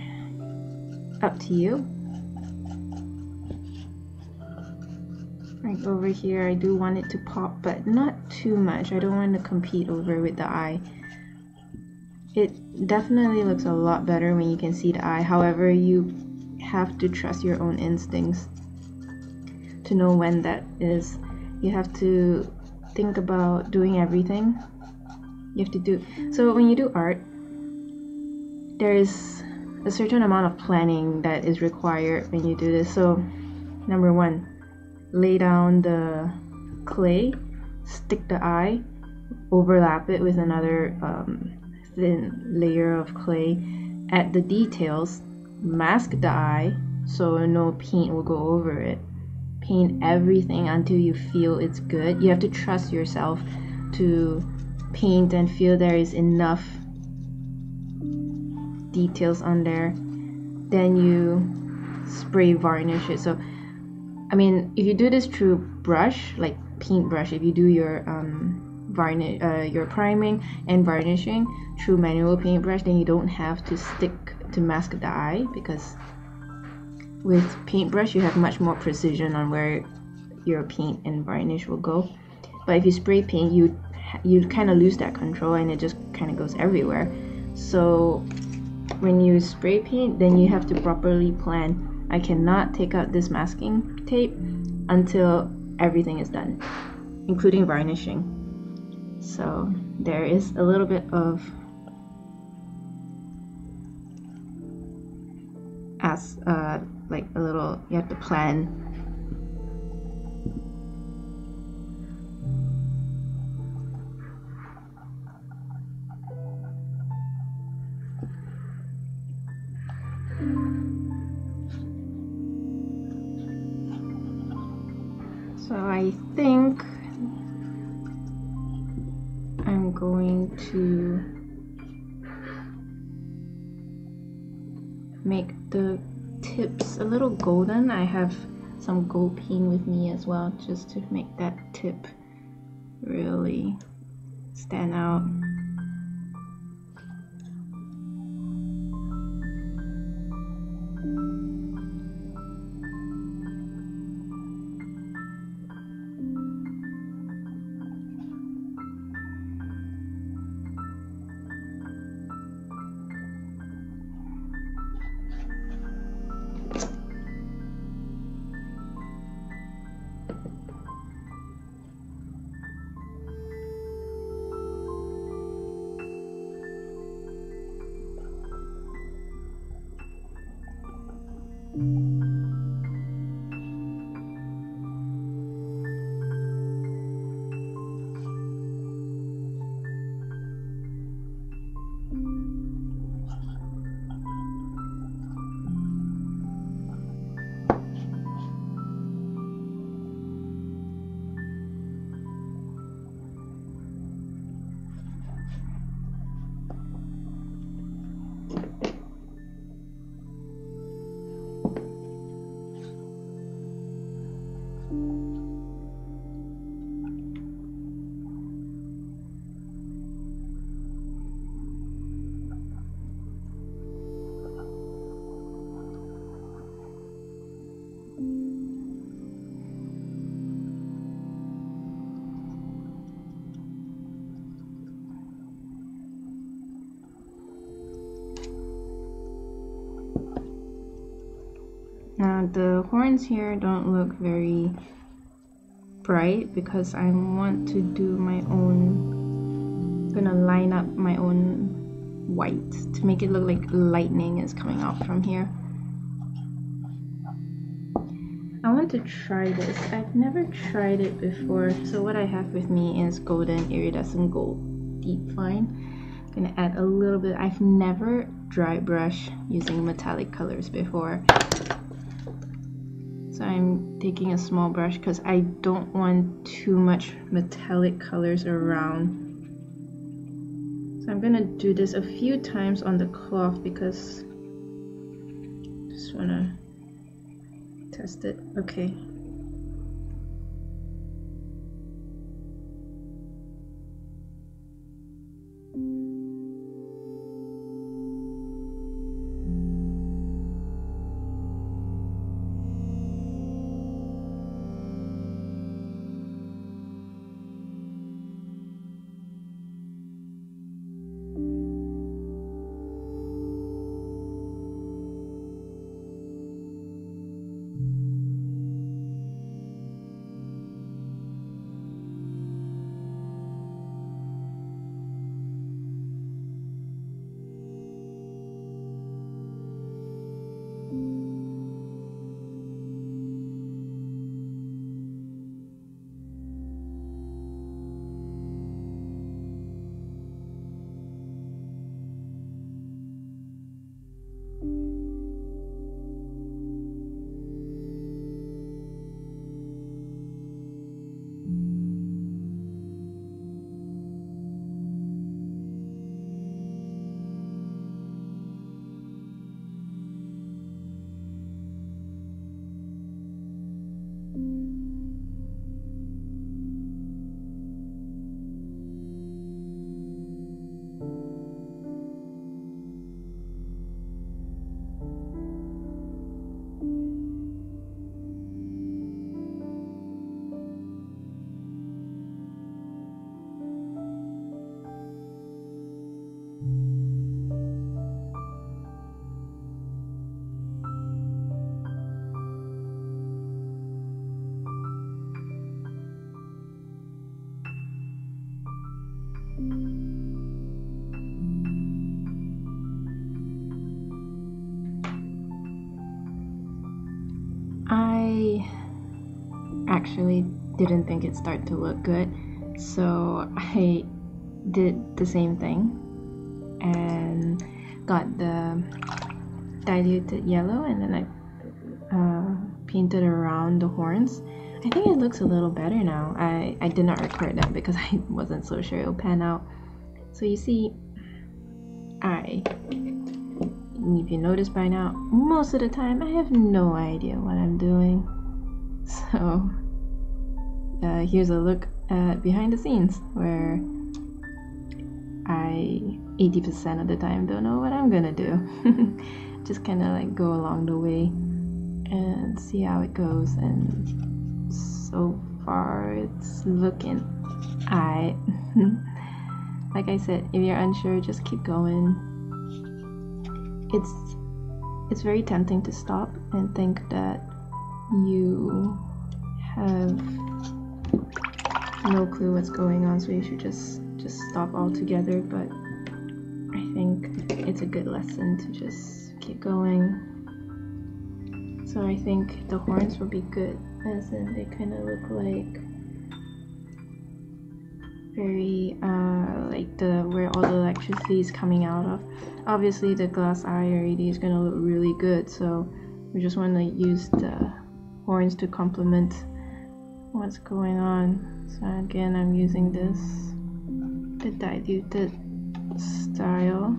up to you. Like over here, I do want it to pop, but not too much. I don't want to compete over with the eye. It definitely looks a lot better when you can see the eye. However, you have to trust your own instincts to know when that is. You have to think about doing everything. You have to do, so when you do art, there is a certain amount of planning that is required when you do this. So number one, lay down the clay, stick the eye, overlap it with another thin layer of clay, add the details, mask the eye so no paint will go over it. Paint everything until you feel it's good. You have to trust yourself to paint and feel there is enough details on there. Then you spray varnish it. So I mean, if you do this through brush, like paintbrush, if you do your varnish, your priming and varnishing through manual paintbrush, then you don't have to stick to mask the eye, because with paintbrush you have much more precision on where your paint and varnish will go. But if you spray paint, you kind of lose that control and it just kind of goes everywhere. So when you spray paint, then you have to properly plan. I cannot take out this masking tape until everything is done, including varnishing. So there is a little bit of like a little, you have to plan. So I think I'm going to make the tips a little golden. I have some gold paint with me as well, just to make that tip really stand out. Now the horns here don't look very bright because I want to do my own, I'm gonna line up my own white to make it look like lightning is coming out from here. I want to try this. I've never tried it before. So what I have with me is golden iridescent gold deep fine. I'm gonna add a little bit. I've never dry brush using metallic colors before. So I'm taking a small brush because I don't want too much metallic colors around. So I'm gonna do this a few times on the cloth because I just wanna test it. Okay. actually didn't think it started to look good, so I did the same thing and got the diluted yellow, and then I painted around the horns. I think it looks a little better now. I did not record that because I wasn't so sure it would pan out. So you see, if you notice by now, most of the time I have no idea what I'm doing. So here's a look at behind the scenes where I 80% of the time don't know what I'm gonna do. Just kind of like go along the way and see how it goes, and so far it's looking alright. Like I said, if you're unsure, just keep going. It's very tempting to stop and think that you have no clue what's going on, so you should just stop altogether, but I think it's a good lesson to just keep going. So I think the horns will be good, as in they kind of look like very like where all the electricity is coming out of. Obviously the glass eye LED is gonna look really good, so we just want to use the horns to complement what's going on. So again, I'm using the diluted style.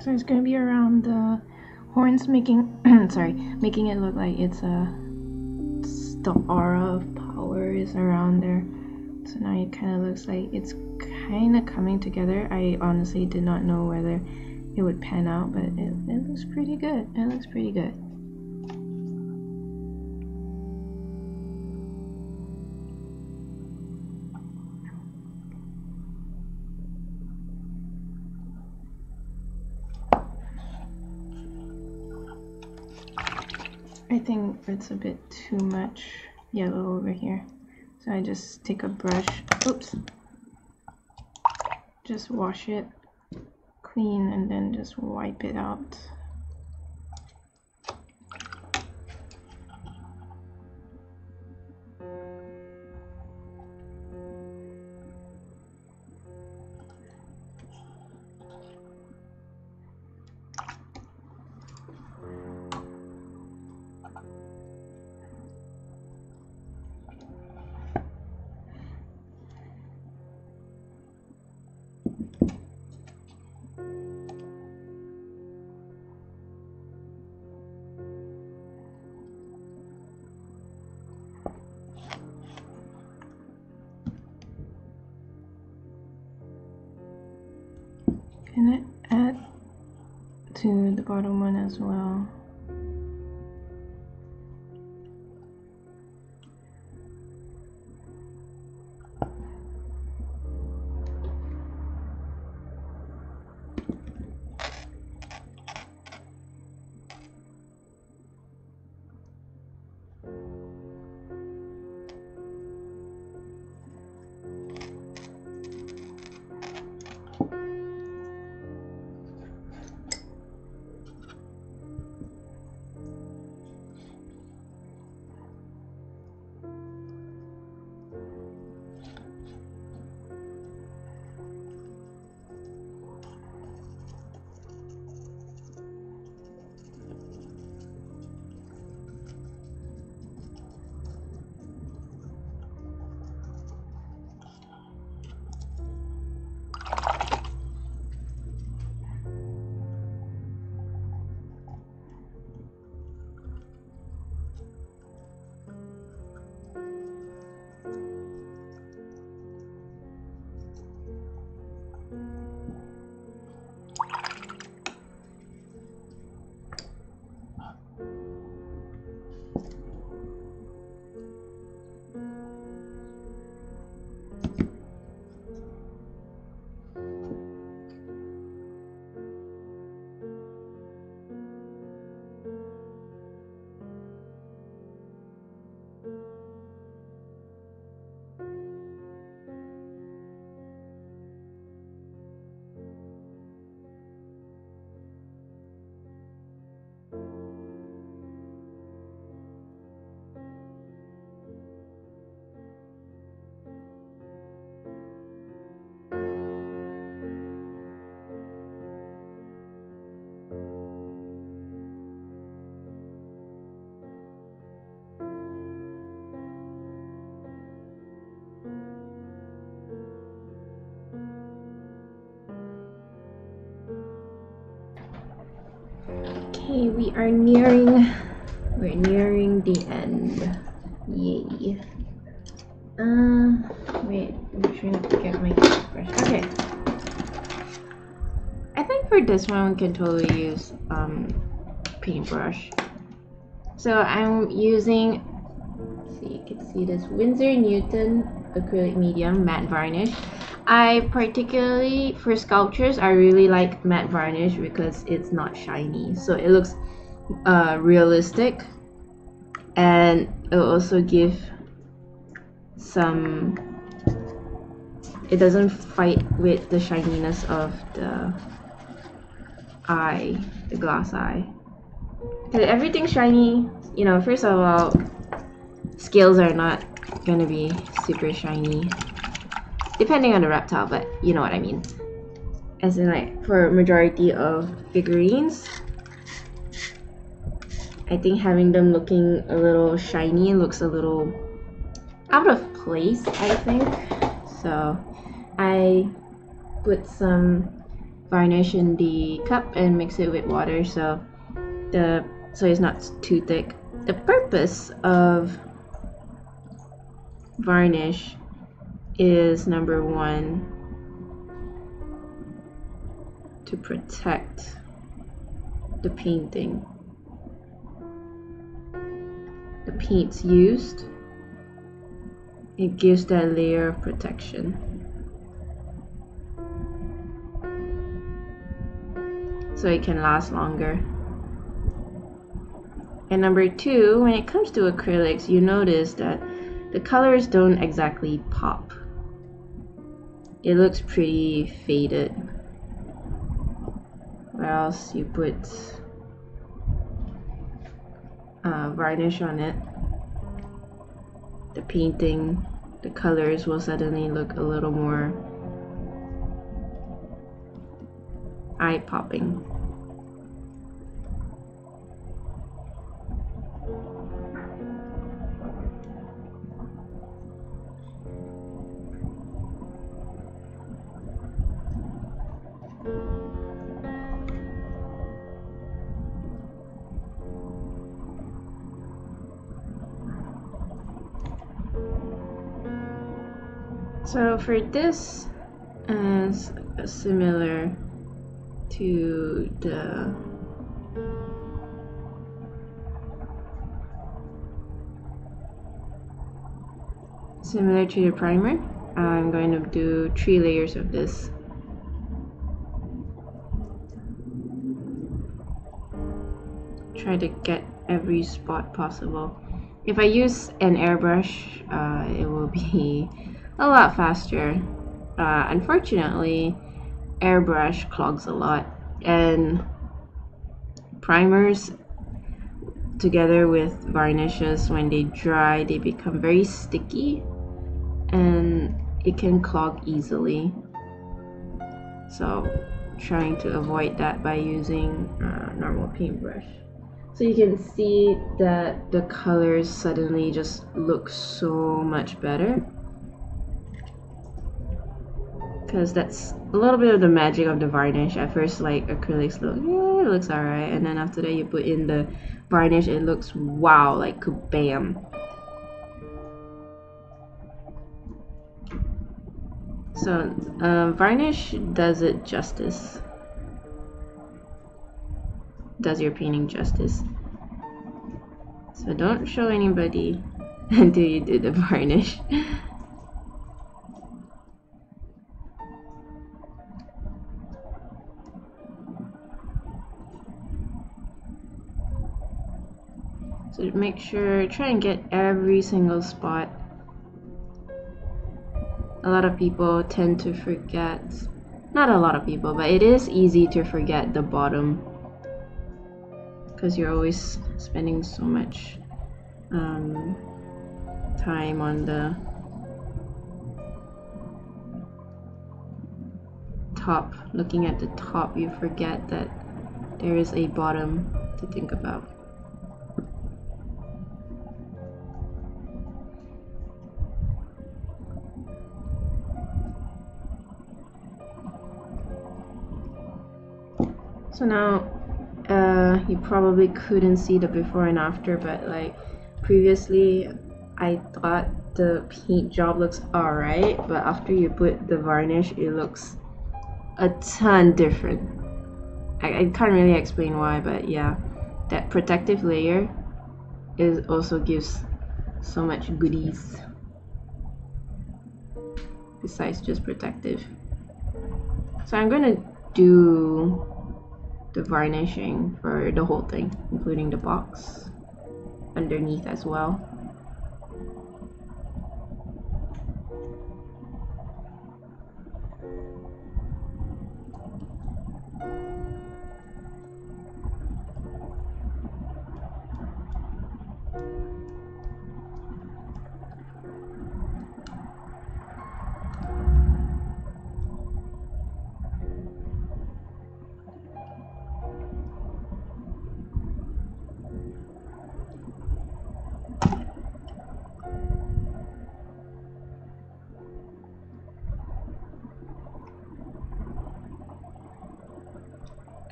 So it's gonna be around the horns, making making it look like it's the aura of power is around there. So now it kind of looks like it's kind of coming together. I honestly did not know whether it would pan out, but it looks pretty good. It looks pretty good. I think it's a bit too much yellow over here, so I just take a brush, just wash it clean and then just wipe it out. Gonna add to the bottom one as well. we're nearing the end. Yay. Wait, I'm trying to get my brush. Okay. I think for this one we can totally use paintbrush. So I'm using, so you can see this Winsor Newton acrylic medium matte varnish. I particularly, for sculptures, I really like matte varnish because it's not shiny, so it looks realistic, and it'll also give some, it doesn't fight with the shininess of the eye, the glass eye. Because everything's shiny, you know, first of all, scales are not gonna be super shiny, depending on the reptile, but you know what I mean. As in, like, for majority of figurines, I think having them looking a little shiny looks a little out of place, I think. So I put some varnish in the cup and mix it with water so it's not too thick. The purpose of varnish is, number one, to protect the painting. The paints used, it gives that layer of protection. So it can last longer. And number two, when it comes to acrylics, you notice that the colors don't exactly pop. It looks pretty faded. Or else you put varnish on it, the painting, the colors will suddenly look a little more eye-popping. So for this, is similar to the primer. I'm going to do 3 layers of this. Try to get every spot possible. If I use an airbrush, it will be a lot faster. Unfortunately, airbrush clogs a lot, and primers together with varnishes, when they dry, they become very sticky and it can clog easily. So trying to avoid that by using normal paintbrush. So you can see that the colors suddenly just look so much better, because that's a little bit of the magic of the varnish. At first, like, acrylics look, yeah, it looks alright, and then after that you put in the varnish, it looks wow, like kabam. So varnish does it justice, does your painting justice. So don't show anybody until you do the varnish. So make sure, try and get every single spot. A lot of people tend to forget, not a lot of people, but it is easy to forget the bottom, because you're always spending so much time on the top. Looking at the top, you forget that there is a bottom to think about. So now you probably couldn't see the before and after, but like previously I thought the paint job looks alright, but after you put the varnish it looks a ton different. I can't really explain why, but yeah, that protective layer also gives so much goodies besides just protective. So I'm gonna do the varnishing for the whole thing, including the box underneath as well.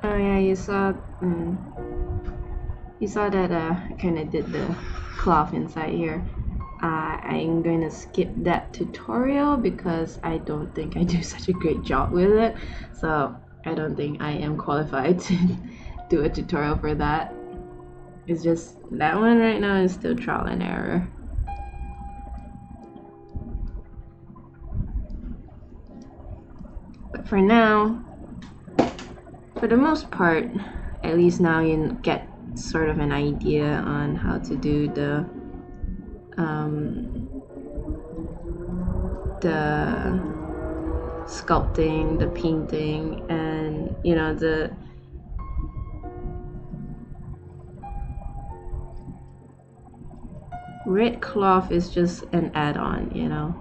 Oh yeah, you saw that I kind of did the cloth inside here. I'm going to skip that tutorial because I don't think I do such a great job with it, so I don't think I am qualified to do a tutorial for that. It's just that one right now is still trial and error. But for now, for the most part, at least now you get sort of an idea on how to do the sculpting, the painting, and you know, the red cloth is just an add-on, you know.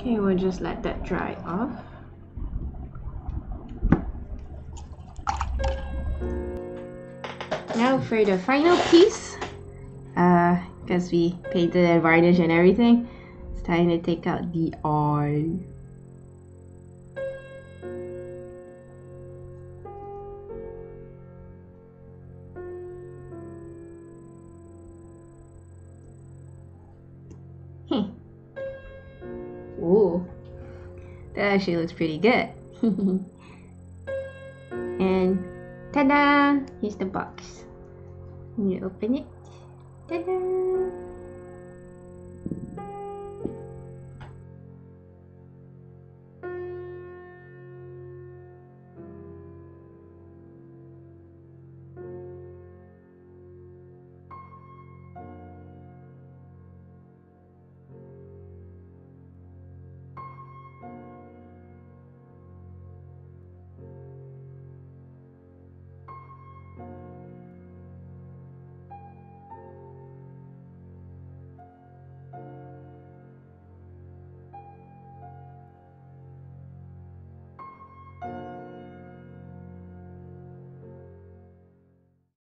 Okay, we'll just let that dry off. Now for the final piece, because we painted and varnished and everything, it's time to take out the eye. Ooh, that actually looks pretty good. And ta-da! Here's the box. You open it. Ta-da!